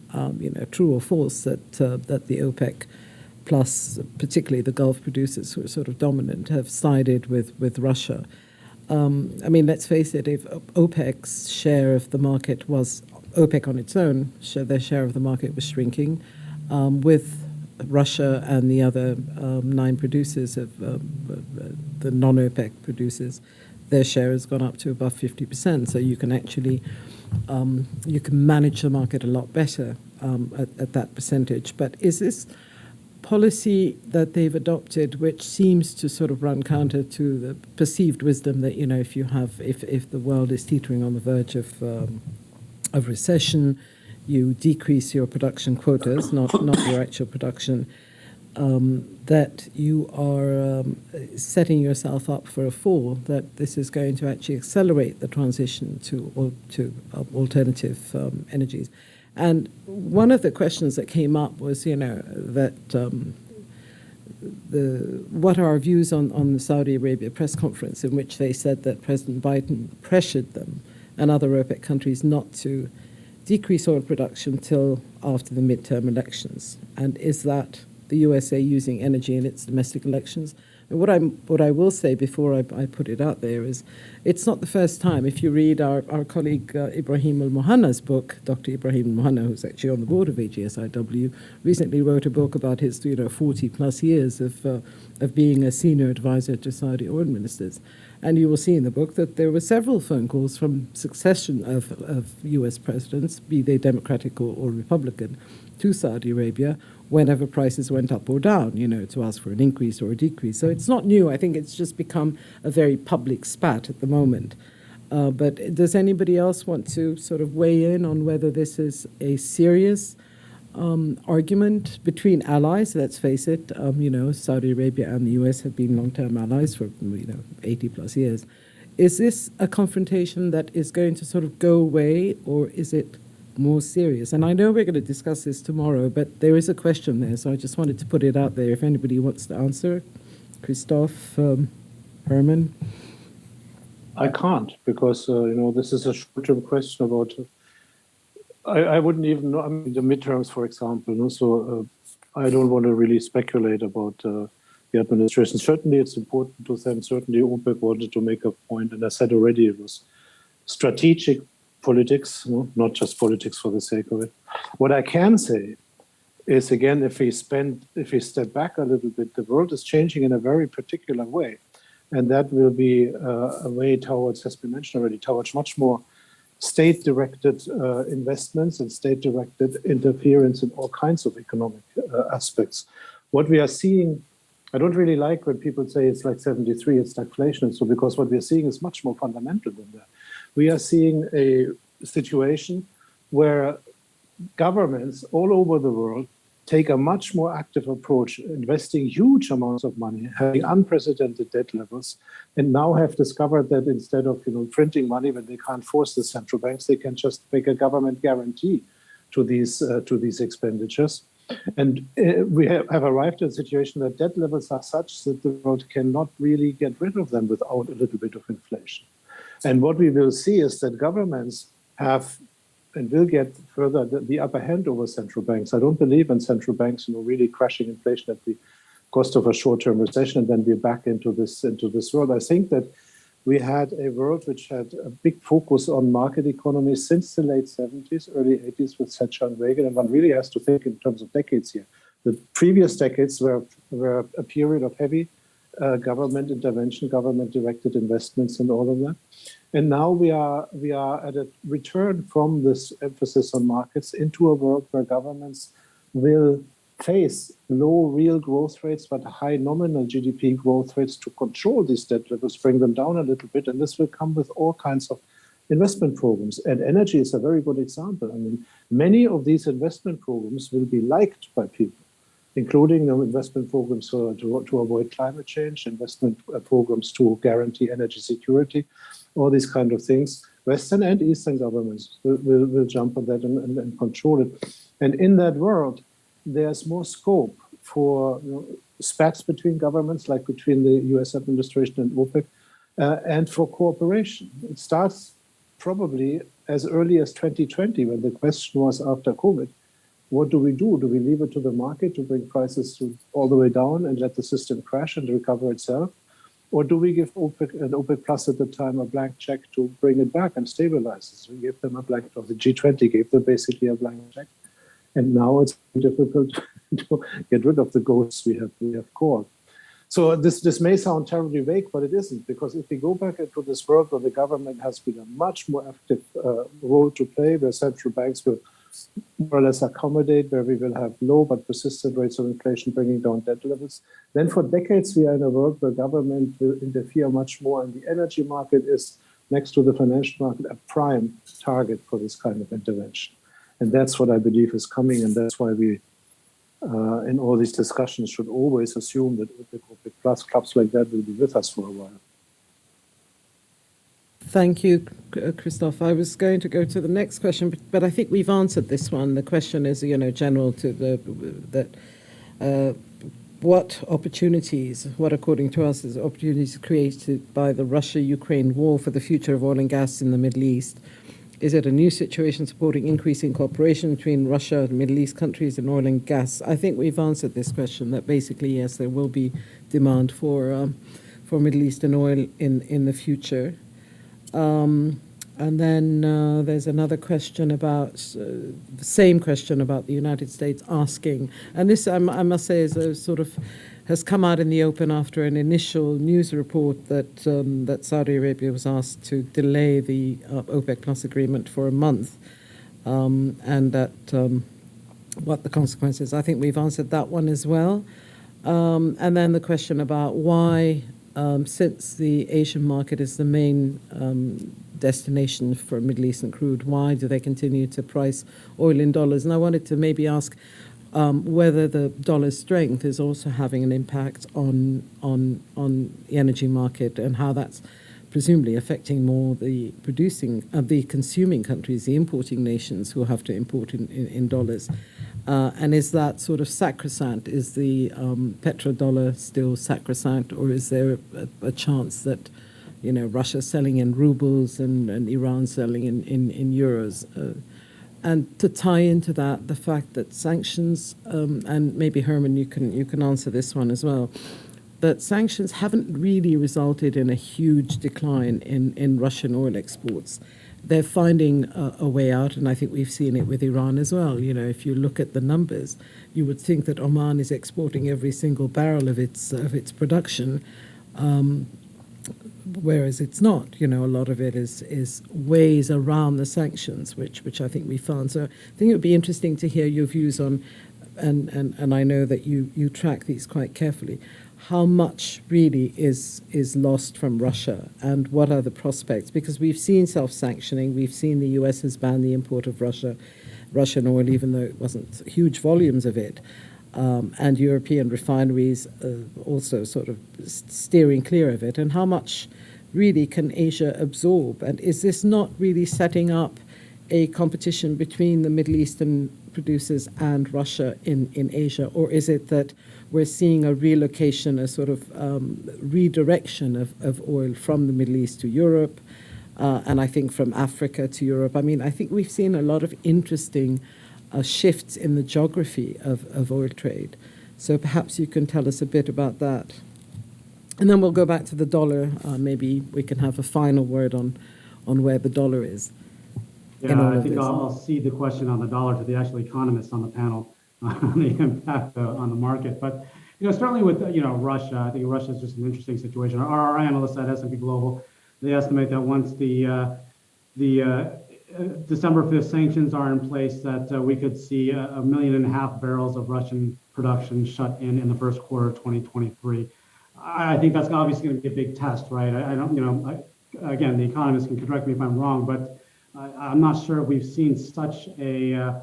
Speaker 3: true or false, that the OPEC Plus, particularly the Gulf producers who are sort of dominant, have sided with Russia. Let's face it, if OPEC's share of the market was OPEC on its own, their share of the market was shrinking, with Russia and the other 9 producers of the non-OPEC producers, their share has gone up to above 50%. So you can actually you can manage the market a lot better at that percentage. But is this policy that they've adopted, which seems to sort of run counter to the perceived wisdom that if the world is teetering on the verge of recession, you decrease your production quotas, not your actual production, that you are setting yourself up for a fall, that this is going to actually accelerate the transition to alternative energies. And one of the questions that came up was, that what are our views on the Saudi Arabia press conference, in which they said that President Biden pressured them and other OPEC countries not to decrease oil production till after the midterm elections. And is that the USA using energy in its domestic elections? And what I will say before I put it out there is, it's not the first time. If you read our colleague Ibrahim al-Muhanna's book, Dr. Ibrahim al-Muhanna, who's actually on the board of AGSIW, recently wrote a book about his 40 plus years of being a senior advisor to Saudi oil ministers. And you will see in the book that there were several phone calls from succession of US presidents, be they Democratic or Republican, to Saudi Arabia whenever prices went up or down, to ask for an increase or a decrease. So it's not new. I think it's just become a very public spat at the moment. But does anybody else want to sort of weigh in on whether this is a serious argument between allies? Let's face it, Saudi Arabia and the US have been long-term allies for 80 plus years. Is this a confrontation that is going to sort of go away, or is it more serious? And I know we're going to discuss this tomorrow, but there is a question there, so I just wanted to put it out there if anybody wants to answer. Christof, Herman?
Speaker 5: I can't, because this is a short-term question about. I wouldn't even know. I mean, the midterms, for example. So I don't want to really speculate about the administration. Certainly, it's important to them. Certainly, OPEC wanted to make a point, and I said already it was strategic politics, not just politics for the sake of it. What I can say is, again, if we step back a little bit, the world is changing in a very particular way. And that will be a way towards, has been mentioned already, towards much more state-directed investments and state-directed interference in all kinds of economic aspects. What we are seeing, I don't really like when people say it's like 73, it's stagflation. So because what we are seeing is much more fundamental than that. We are seeing a situation where governments all over the world take a much more active approach, investing huge amounts of money, having unprecedented debt levels, and now have discovered that instead of printing money when they can't force the central banks, they can just make a government guarantee to these expenditures. And we have arrived at a situation that debt levels are such that the world cannot really get rid of them without a little bit of inflation. And what we will see is that governments have and will get further the upper hand over central banks. I don't believe in central banks, really crashing inflation at the cost of a short-term recession, and then we're back into this world. I think that we had a world which had a big focus on market economy since the late 70s, early 80s with Thatcher and Reagan, and one really has to think in terms of decades here. The previous decades were a period of heavy government intervention, government-directed investments, and all of that. And now we are at a return from this emphasis on markets into a world where governments will face low real growth rates but high nominal GDP growth rates to control these debt levels, bring them down a little bit, and this will come with all kinds of investment programs. And energy is a very good example. I mean, many of these investment programs will be liked by people, including investment programs to avoid climate change, investment programs to guarantee energy security, all these kind of things. Western and Eastern governments will jump on that and control it. And in that world, there's more scope for spats between governments, like between the US administration and OPEC, and for cooperation. It starts probably as early as 2020, when the question was after COVID, what do we do? Do we leave it to the market to bring prices all the way down and let the system crash and recover itself? Or do we give OPEC and OPEC Plus at the time a blank check to bring it back and stabilize it? So we gave them a blank, or the G20 gave them basically a blank check. And now it's difficult to get rid of the ghosts we have caught. So this may sound terribly vague, but it isn't, because if we go back into this world where the government has been a much more active role to play, where central banks will more or less accommodate, where we will have low but persistent rates of inflation bringing down debt levels, then for decades we are in a world where government will interfere much more, and the energy market is, next to the financial market, a prime target for this kind of intervention. And that's what I believe is coming, and that's why we, in all these discussions, should always assume that OPEC Plus clubs like that will be with us for a while.
Speaker 3: Thank you, Christof. I was going to go to the next question, but I think we've answered this one. The question is, general to what opportunities, what according to us is opportunities created by the Russia-Ukraine war for the future of oil and gas in the Middle East? Is it a new situation supporting increasing cooperation between Russia and Middle East countries in oil and gas? I think we've answered this question, that basically, yes, there will be demand for Middle Eastern oil in the future. And then there's another question about, the same question about the United States asking, and this I must say is a sort of has come out in the open after an initial news report that that Saudi Arabia was asked to delay the OPEC Plus agreement for a month, and that what the consequences. I think we've answered that one as well. And then the question about why, since the Asian market is the main destination for Middle Eastern crude, why do they continue to price oil in dollars? And I wanted to maybe ask whether the dollar's strength is also having an impact on the energy market, and how that's presumably affecting more the consuming countries, the importing nations who have to import in dollars. And is that sort of sacrosanct? Is the petrodollar still sacrosanct, or is there a chance that Russia's selling in rubles and Iran selling in euros? And to tie into that, the fact that sanctions, and maybe Herman, you can answer this one as well, that sanctions haven't really resulted in a huge decline in Russian oil exports. They're finding a way out, and I think we've seen it with Iran as well. If you look at the numbers, you would think that Oman is exporting every single barrel of its production, whereas it's not. A lot of it is ways around the sanctions, which I think we found. So I think it would be interesting to hear your views on, and I know that you track these quite carefully, how much really is lost from Russia, and what are the prospects? Because we've seen self-sanctioning. We've seen the U.S. has banned the import of Russian oil, even though it wasn't huge volumes of it. And European refineries also sort of steering clear of it. And how much really can Asia absorb? And is this not really setting up a competition between the Middle Eastern producers and Russia in Asia? Or is it that we're seeing a relocation, a sort of redirection of oil from the Middle East to Europe, and I think from Africa to Europe? I mean, I think we've seen a lot of interesting shifts in the geography of oil trade. So perhaps you can tell us a bit about that. And then we'll go back to the dollar. Maybe we can have a final word on where the dollar is.
Speaker 4: Yeah, I think I'll cede the question on the dollar to the actual economists on the panel on the impact on the market. But certainly with Russia, I think Russia is just an interesting situation. Our analysts at S&P Global, they estimate that once the December 5th sanctions are in place, that we could see 1.5 million barrels of Russian production shut in the first quarter of 2023. I think that's obviously going to be a big test, right? I don't, again, the economists can correct me if I'm wrong, but I'm not sure we've seen such a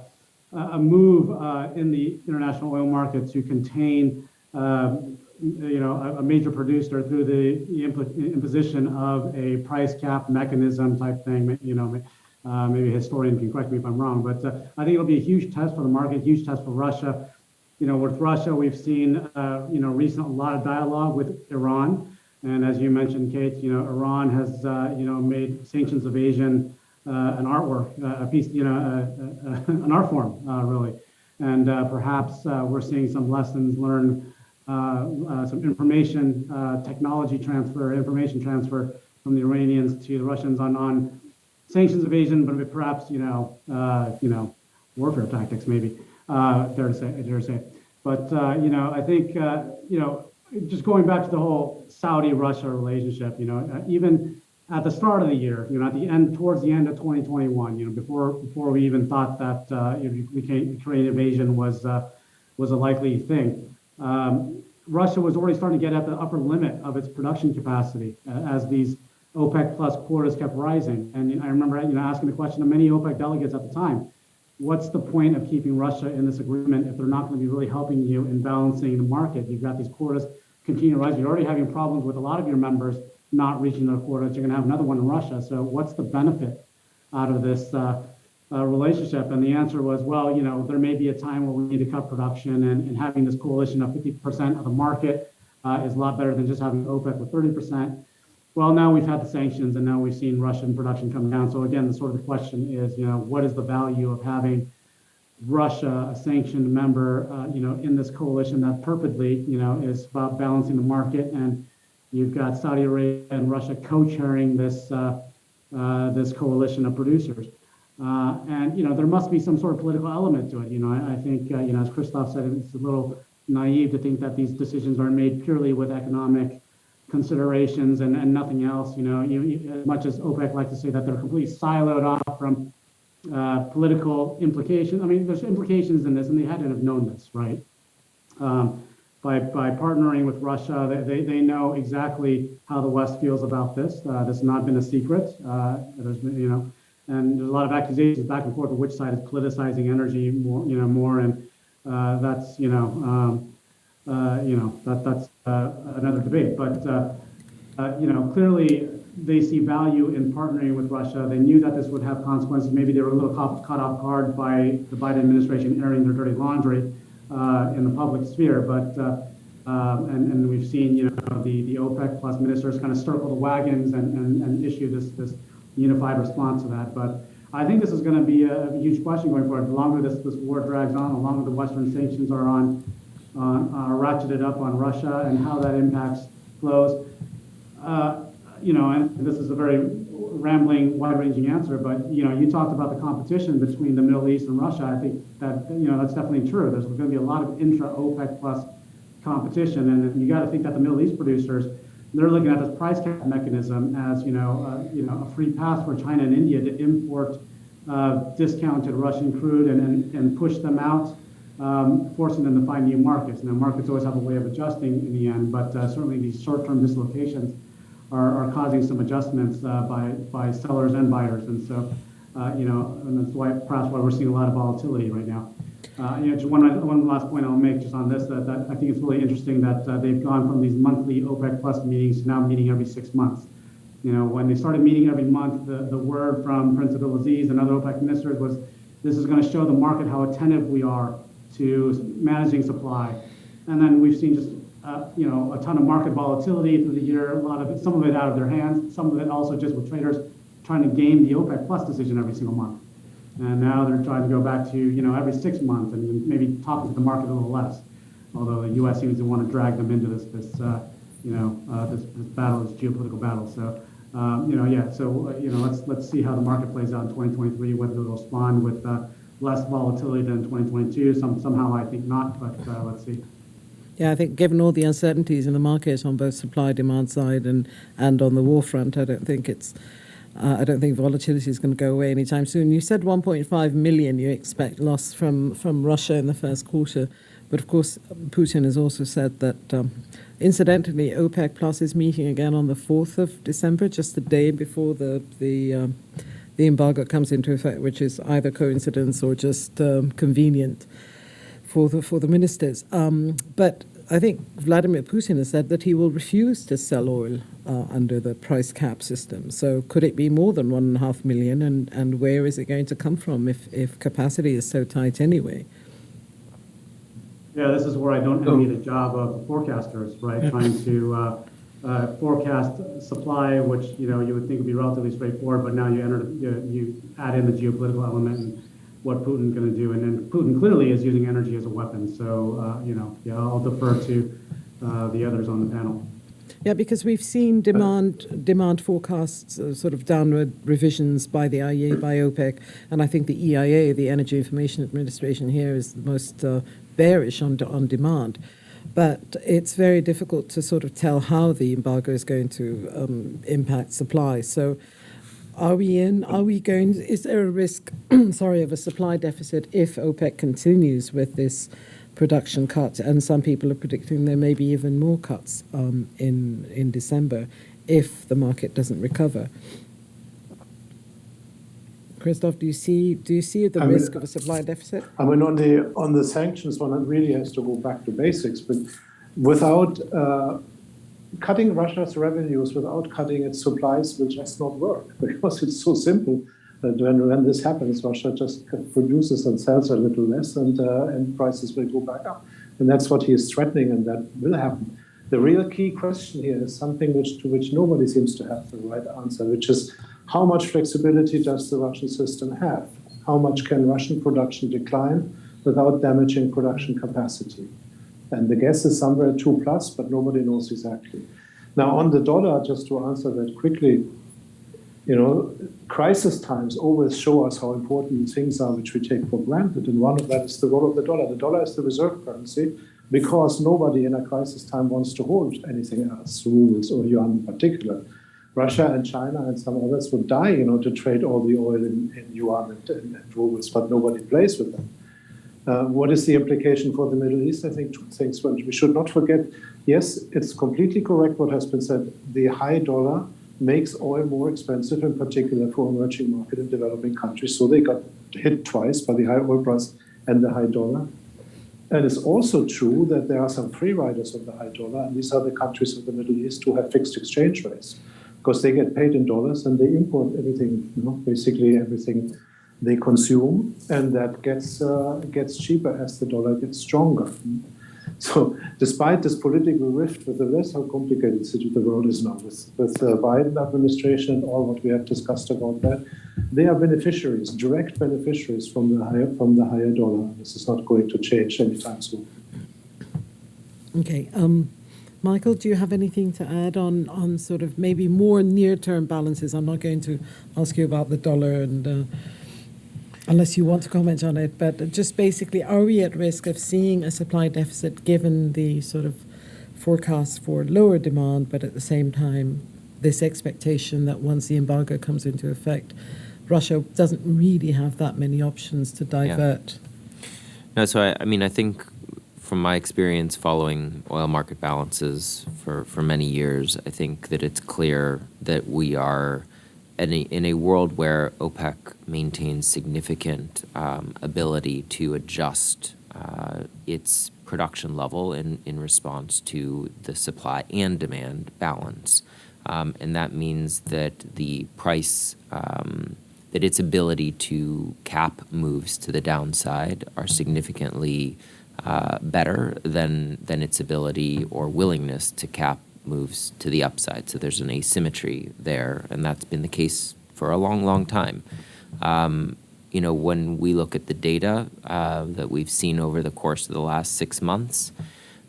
Speaker 4: move in the international oil market to contain, a major producer through the imposition of a price cap mechanism type thing. Maybe a historian can correct me if I'm wrong, but I think it'll be a huge test for the market, huge test for Russia. With Russia, we've seen, recent a lot of dialogue with Iran, and as you mentioned, Kate, Iran has, made sanctions evasion an artwork, a piece, an art form, really. And perhaps we're seeing some lessons learned, some information transfer from the Iranians to the Russians on sanctions evasion, but perhaps, warfare tactics, maybe, dare to say. But, I think, just going back to the whole Saudi-Russia relationship, even at the start of the year, towards the end of 2021, before we even thought that Ukraine invasion was a likely thing, Russia was already starting to get at the upper limit of its production capacity as these OPEC plus quotas kept rising. And I remember, asking the question to many OPEC delegates at the time: what's the point of keeping Russia in this agreement if they're not going to be really helping you in balancing the market? You've got these quotas continue to rise. You're already having problems with a lot of your members not reaching their quotas. You're going to have another one in Russia. So what's the benefit out of this relationship? And the answer was, well, there may be a time where we need to cut production, and having this coalition of 50% of the market is a lot better than just having OPEC with 30%. Well, now we've had the sanctions, and now we've seen Russian production come down. So again, the question is, what is the value of having Russia, a sanctioned member, in this coalition that purportedly, is about balancing the market, and you've got Saudi Arabia and Russia co-chairing this this coalition of producers, and there must be some sort of political element to it. I think as Christof said, it's a little naive to think that these decisions are made purely with economic considerations and nothing else. As much as OPEC likes to say that they're completely siloed off from political implications. I mean, there's implications in this, and they had to have known this, right? By partnering with Russia, they know exactly how the West feels about this. This has not been a secret. There's been, and there's a lot of accusations back and forth of which side is politicizing energy more, and that's that's another debate. But clearly they see value in partnering with Russia. They knew that this would have consequences. Maybe they were a little caught off guard by the Biden administration airing their dirty laundry in the public sphere. But and we've seen the OPEC plus ministers kind of circle the wagons and issue this unified response to that. But I think this is going to be a huge question going forward. The longer this war drags on, the longer the Western sanctions are ratcheted up on Russia, and how that impacts flows. And this is a very rambling, wide-ranging answer, but you talked about the competition between the Middle East and Russia. I think that that's definitely true. There's going to be a lot of intra-OPEC plus competition, and you got to think that the Middle East producers, they're looking at this price cap mechanism as a free pass for China and India to import discounted Russian crude and push them out, forcing them to find new markets. Now, markets always have a way of adjusting in the end, but certainly these short-term dislocations are causing some adjustments by sellers and buyers, and so and that's perhaps why we're seeing a lot of volatility right now. Just one last point I'll make just on this, that I think it's really interesting that they've gone from these monthly OPEC plus meetings to now meeting every 6 months. When they started meeting every month, the word from Prince Abdulaziz and other OPEC ministers was, this is going to show the market how attentive we are to managing supply. And then we've seen just a ton of market volatility through the year, some of it out of their hands, some of it also just with traders trying to game the OPEC plus decision every single month. And now they're trying to go back to every 6 months and maybe talking to the market a little less. Although the U.S. seems to want to drag them into this battle, this geopolitical battle. So let's see how the market plays out in 2023. Whether it'll respond with less volatility than 2022. Somehow I think not, but let's see.
Speaker 3: Yeah, I think given all the uncertainties in the market on both supply demand side and on the war front, I don't think volatility is going to go away anytime soon. You said 1.5 million you expect loss from Russia in the first quarter, but of course Putin has also said that incidentally OPEC Plus is meeting again on the 4th of December, just the day before the embargo comes into effect, which is either coincidence or just convenient for the ministers. But I think Vladimir Putin has said that he will refuse to sell oil under the price cap system. So could it be more than 1.5 million? And where is it going to come from if capacity is so tight anyway?
Speaker 4: Yeah, this is where I don't envy the job of the forecasters, right? Trying to forecast supply, which you would think would be relatively straightforward, but now you add in the geopolitical element and what Putin's going to do, and then Putin clearly is using energy as a weapon. So I'll defer to the others on the panel.
Speaker 3: Yeah, because we've seen demand forecasts, sort of downward revisions by the IEA, by OPEC, and I think the EIA, the Energy Information Administration here, is the most bearish on demand. But it's very difficult to sort of tell how the embargo is going to impact supply. So is there a risk, of a supply deficit if OPEC continues with this production cut? And some people are predicting there may be even more cuts in December if the market doesn't recover. Christof, do you see the risk of a supply deficit?
Speaker 5: I mean, on the sanctions one, it really has to go back to basics. But without cutting Russia's revenues without cutting its supplies will just not work because it's so simple that when this happens, Russia just produces and sells a little less and prices will go back up. And that's what he is threatening, and that will happen. The real key question here is something to which nobody seems to have the right answer, which is how much flexibility does the Russian system have? How much can Russian production decline without damaging production capacity? And the guess is somewhere 2+, but nobody knows exactly. Now, on the dollar, just to answer that quickly, crisis times always show us how important things are which we take for granted, and one of that is the role of the dollar. The dollar is the reserve currency because nobody in a crisis time wants to hold anything else, rubles or yuan in particular. Russia and China and some others would die, to trade all the oil in yuan and rubles, but nobody plays with them. What is the implication for the Middle East? I think two things. One, we should not forget, yes, it's completely correct what has been said. The high dollar makes oil more expensive, in particular for emerging market and developing countries. So they got hit twice by the high oil price and the high dollar. And it's also true that there are some free riders of the high dollar, and these are the countries of the Middle East who have fixed exchange rates, because they get paid in dollars and they import everything, basically everything they consume, and that gets cheaper as the dollar gets stronger. So despite this political rift with the rest, how complicated the world is now with the Biden administration and all what we have discussed about that, they are beneficiaries, direct beneficiaries from the higher dollar. This is not going to change anytime soon.
Speaker 3: Okay. Michael, do you have anything to add on sort of maybe more near-term balances? I'm not going to ask you about the dollar and unless you want to comment on it, but just basically, are we at risk of seeing a supply deficit given the sort of forecast for lower demand, but at the same time, this expectation that once the embargo comes into effect, Russia doesn't really have that many options to divert?
Speaker 6: Yeah. No, so I think from my experience following oil market balances for many years, I think that it's clear that we are in a world where OPEC maintains significant ability to adjust its production level in response to the supply and demand balance. And that means that the price, that its ability to cap moves to the downside are significantly better than its ability or willingness to cap moves to the upside. So there's an asymmetry there, and that's been the case for a long, long time. When we look at the data that we've seen over the course of the last 6 months,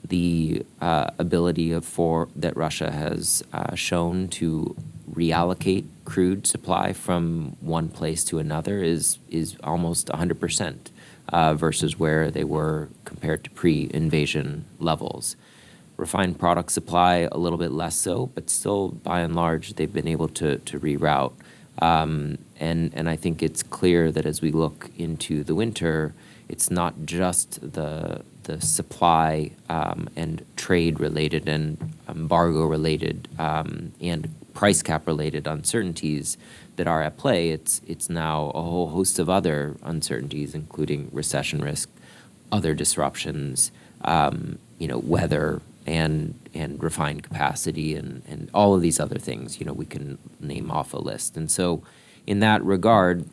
Speaker 6: the ability that Russia has shown to reallocate crude supply from one place to another is almost 100% versus where they were compared to pre-invasion levels. Refined product supply, a little bit less so, but still, by and large, they've been able to reroute. And I think it's clear that as we look into the winter, it's not just the supply and trade-related and embargo-related and price cap-related uncertainties that are at play. It's now a whole host of other uncertainties, including recession risk, other disruptions, weather, and refined capacity and all of these other things, we can name off a list. And so in that regard,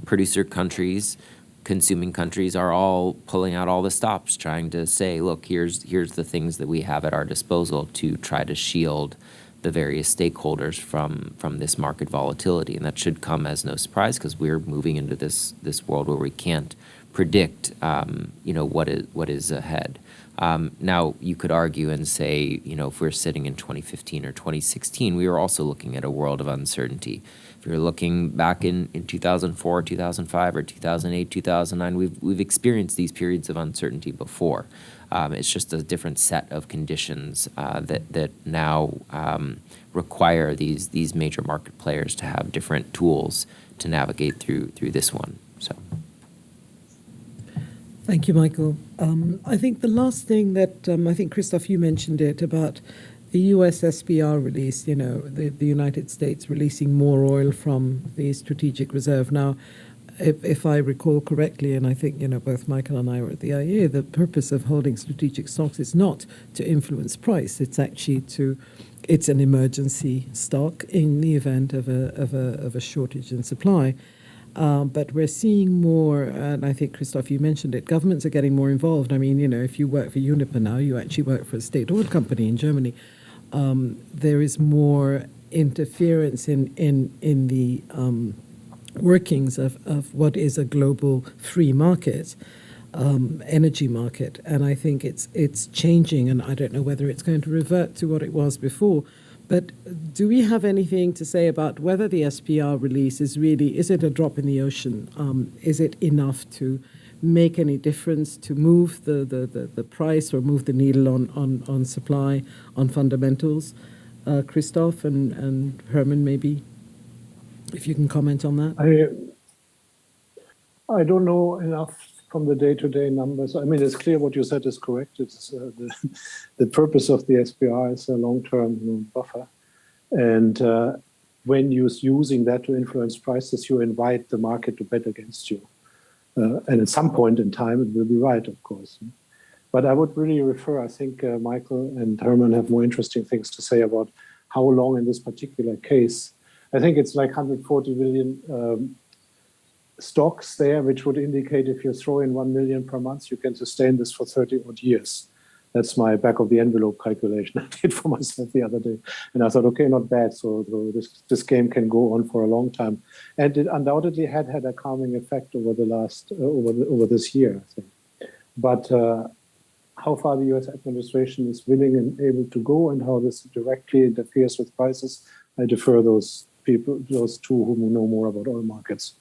Speaker 6: producer countries, consuming countries are all pulling out all the stops, trying to say, look, here's the things that we have at our disposal to try to shield the various stakeholders from this market volatility. And that should come as no surprise because we're moving into this world where we can't predict what is ahead. Now, you could argue and say, if we're sitting in 2015 or 2016, we were also looking at a world of uncertainty. If you're looking back in 2004, 2005, or 2008, 2009, we've experienced these periods of uncertainty before. It's just a different set of conditions that now require these major market players to have different tools to navigate through this one. So.
Speaker 3: Thank you, Michael. I think the last thing that I think, Christof, you mentioned it about the US SPR release, the United States releasing more oil from the strategic reserve. Now, if I recall correctly, and I think both Michael and I were at the IEA, the purpose of holding strategic stocks is not to influence price. It's actually it's an emergency stock in the event of a shortage in supply. But we're seeing more, and I think, Christof, you mentioned it, governments are getting more involved. I mean, if you work for Uniper now, you actually work for a state oil company in Germany. There is more interference in the workings of what is a global free market, energy market. And I think it's changing, and I don't know whether it's going to revert to what it was before. But do we have anything to say about whether the SPR release is it a drop in the ocean? Is it enough to make any difference to move the price or move the needle on supply, on fundamentals? Christof and Herman, maybe, if you can comment on that.
Speaker 5: I don't know enough from the day-to-day numbers. I mean, it's clear what you said is correct. It's the purpose of the SPR is a long-term buffer, and when you're using that to influence prices, you invite the market to bet against you, and at some point in time, it will be right, of course. But I would really refer. I think Michael and Herman have more interesting things to say about how long in this particular case. I think it's like 140 billion. Stocks there, which would indicate if you throw in 1 million per month, you can sustain this for 30 odd years. That's my back of the envelope calculation I did for myself the other day. And I thought, okay, not bad. So this game can go on for a long time. And it undoubtedly had a calming effect over the last, over this year, I think. But how far the US administration is willing and able to go and how this directly interferes with prices, I defer those two who know more about oil markets.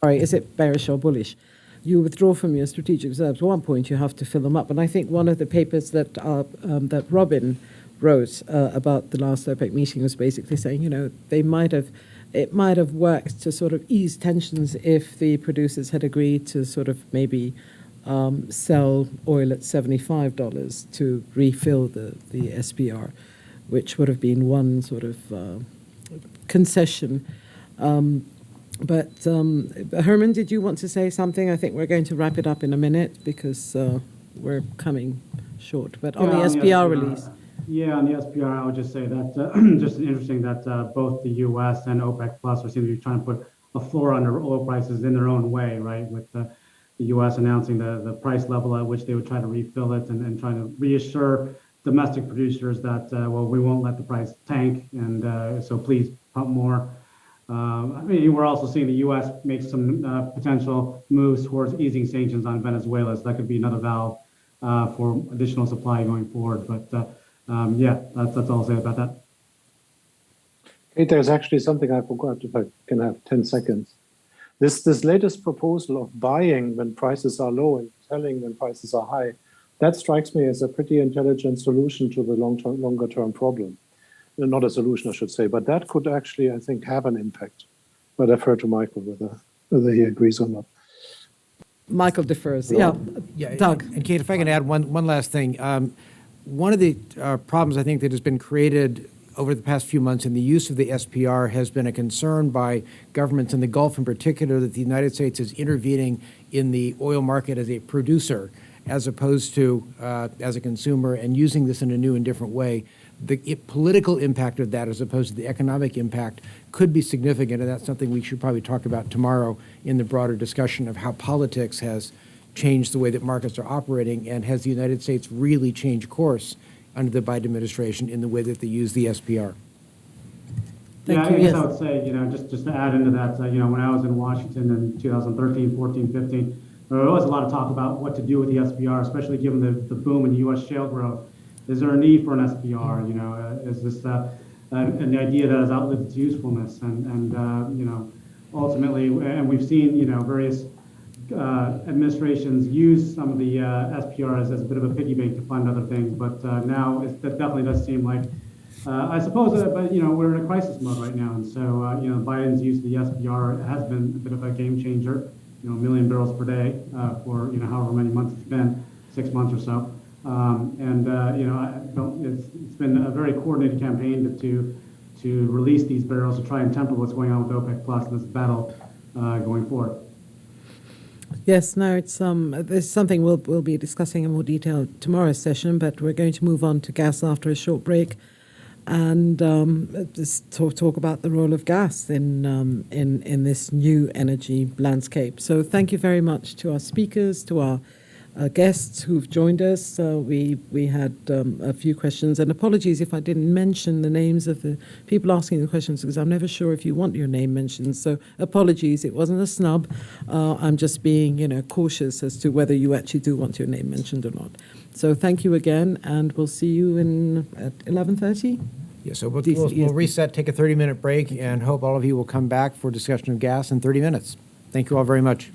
Speaker 3: Is it bearish or bullish? You withdraw from your strategic reserves. At one point, you have to fill them up. And I think one of the papers that that Robin wrote about the last OPEC meeting was basically saying, it might have worked to sort of ease tensions if the producers had agreed to sort of maybe sell oil at $75 to refill the SPR, which would have been one sort of concession. But Herman, did you want to say something? I think we're going to wrap it up in a minute because we're coming short. But on the SPR release.
Speaker 4: Yeah, on the SPR, I would just say that just interesting that both the U.S. and OPEC Plus seem to be trying to put a floor under oil prices in their own way, right? With the U.S. announcing the price level at which they would try to refill it and trying to reassure domestic producers that, we won't let the price tank, and so please pump more. I mean, we're also seeing the U.S. make some potential moves towards easing sanctions on Venezuela. So that could be another valve for additional supply going forward. But that's all I'll say about that.
Speaker 5: Hey, there's actually something I forgot, if I can have 10 seconds. This latest proposal of buying when prices are low and selling when prices are high, that strikes me as a pretty intelligent solution to the longer term problem. Not a solution, I should say, but that could actually, I think, have an impact. But I've heard to Michael whether he agrees or not.
Speaker 3: Michael defers. Yeah, Doug.
Speaker 1: And Kate, if I can add one last thing. One of the problems I think that has been created over the past few months in the use of the SPR has been a concern by governments in the Gulf in particular that the United States is intervening in the oil market as a producer as opposed to as a consumer and using this in a new and different way. The political impact of that as opposed to the economic impact could be significant, and that's something we should probably talk about tomorrow in the broader discussion of how politics has changed the way that markets are operating, and has the United States really changed course under the Biden administration in the way that they use the SPR.
Speaker 3: Thank you.
Speaker 4: I guess I would say, just to add into that, when I was in Washington in 2013, 14, 15, there was a lot of talk about what to do with the SPR, especially given the boom in U.S. shale growth. Is there a need for an SPR? Is this an idea that has outlived its usefulness? And ultimately, and we've seen, various administrations use some of the SPR as a bit of a piggy bank to fund other things. But now that definitely does seem like, I suppose, but we're in a crisis mode right now, and so Biden's use of the SPR has been a bit of a game changer. 1 million barrels per day for however many months it's been, 6 months or so. It's been a very coordinated campaign to release these barrels to try and temper what's going on with OPEC Plus in this battle going forward.
Speaker 3: Yes, no, it's there's something we'll be discussing in more detail tomorrow's session, but we're going to move on to gas after a short break, and just talk about the role of gas in this new energy landscape. So thank you very much to our speakers, to our guests who've joined us. We had a few questions, and apologies if I didn't mention the names of the people asking the questions, because I'm never sure if you want your name mentioned. So apologies, it wasn't a snub. I'm just being, cautious as to whether you actually do want your name mentioned or not. So thank you again, and we'll see you at 11:30.
Speaker 1: Yeah, so we'll reset, take a 30-minute break, and hope all of you will come back for discussion of gas in 30 minutes. Thank you all very much.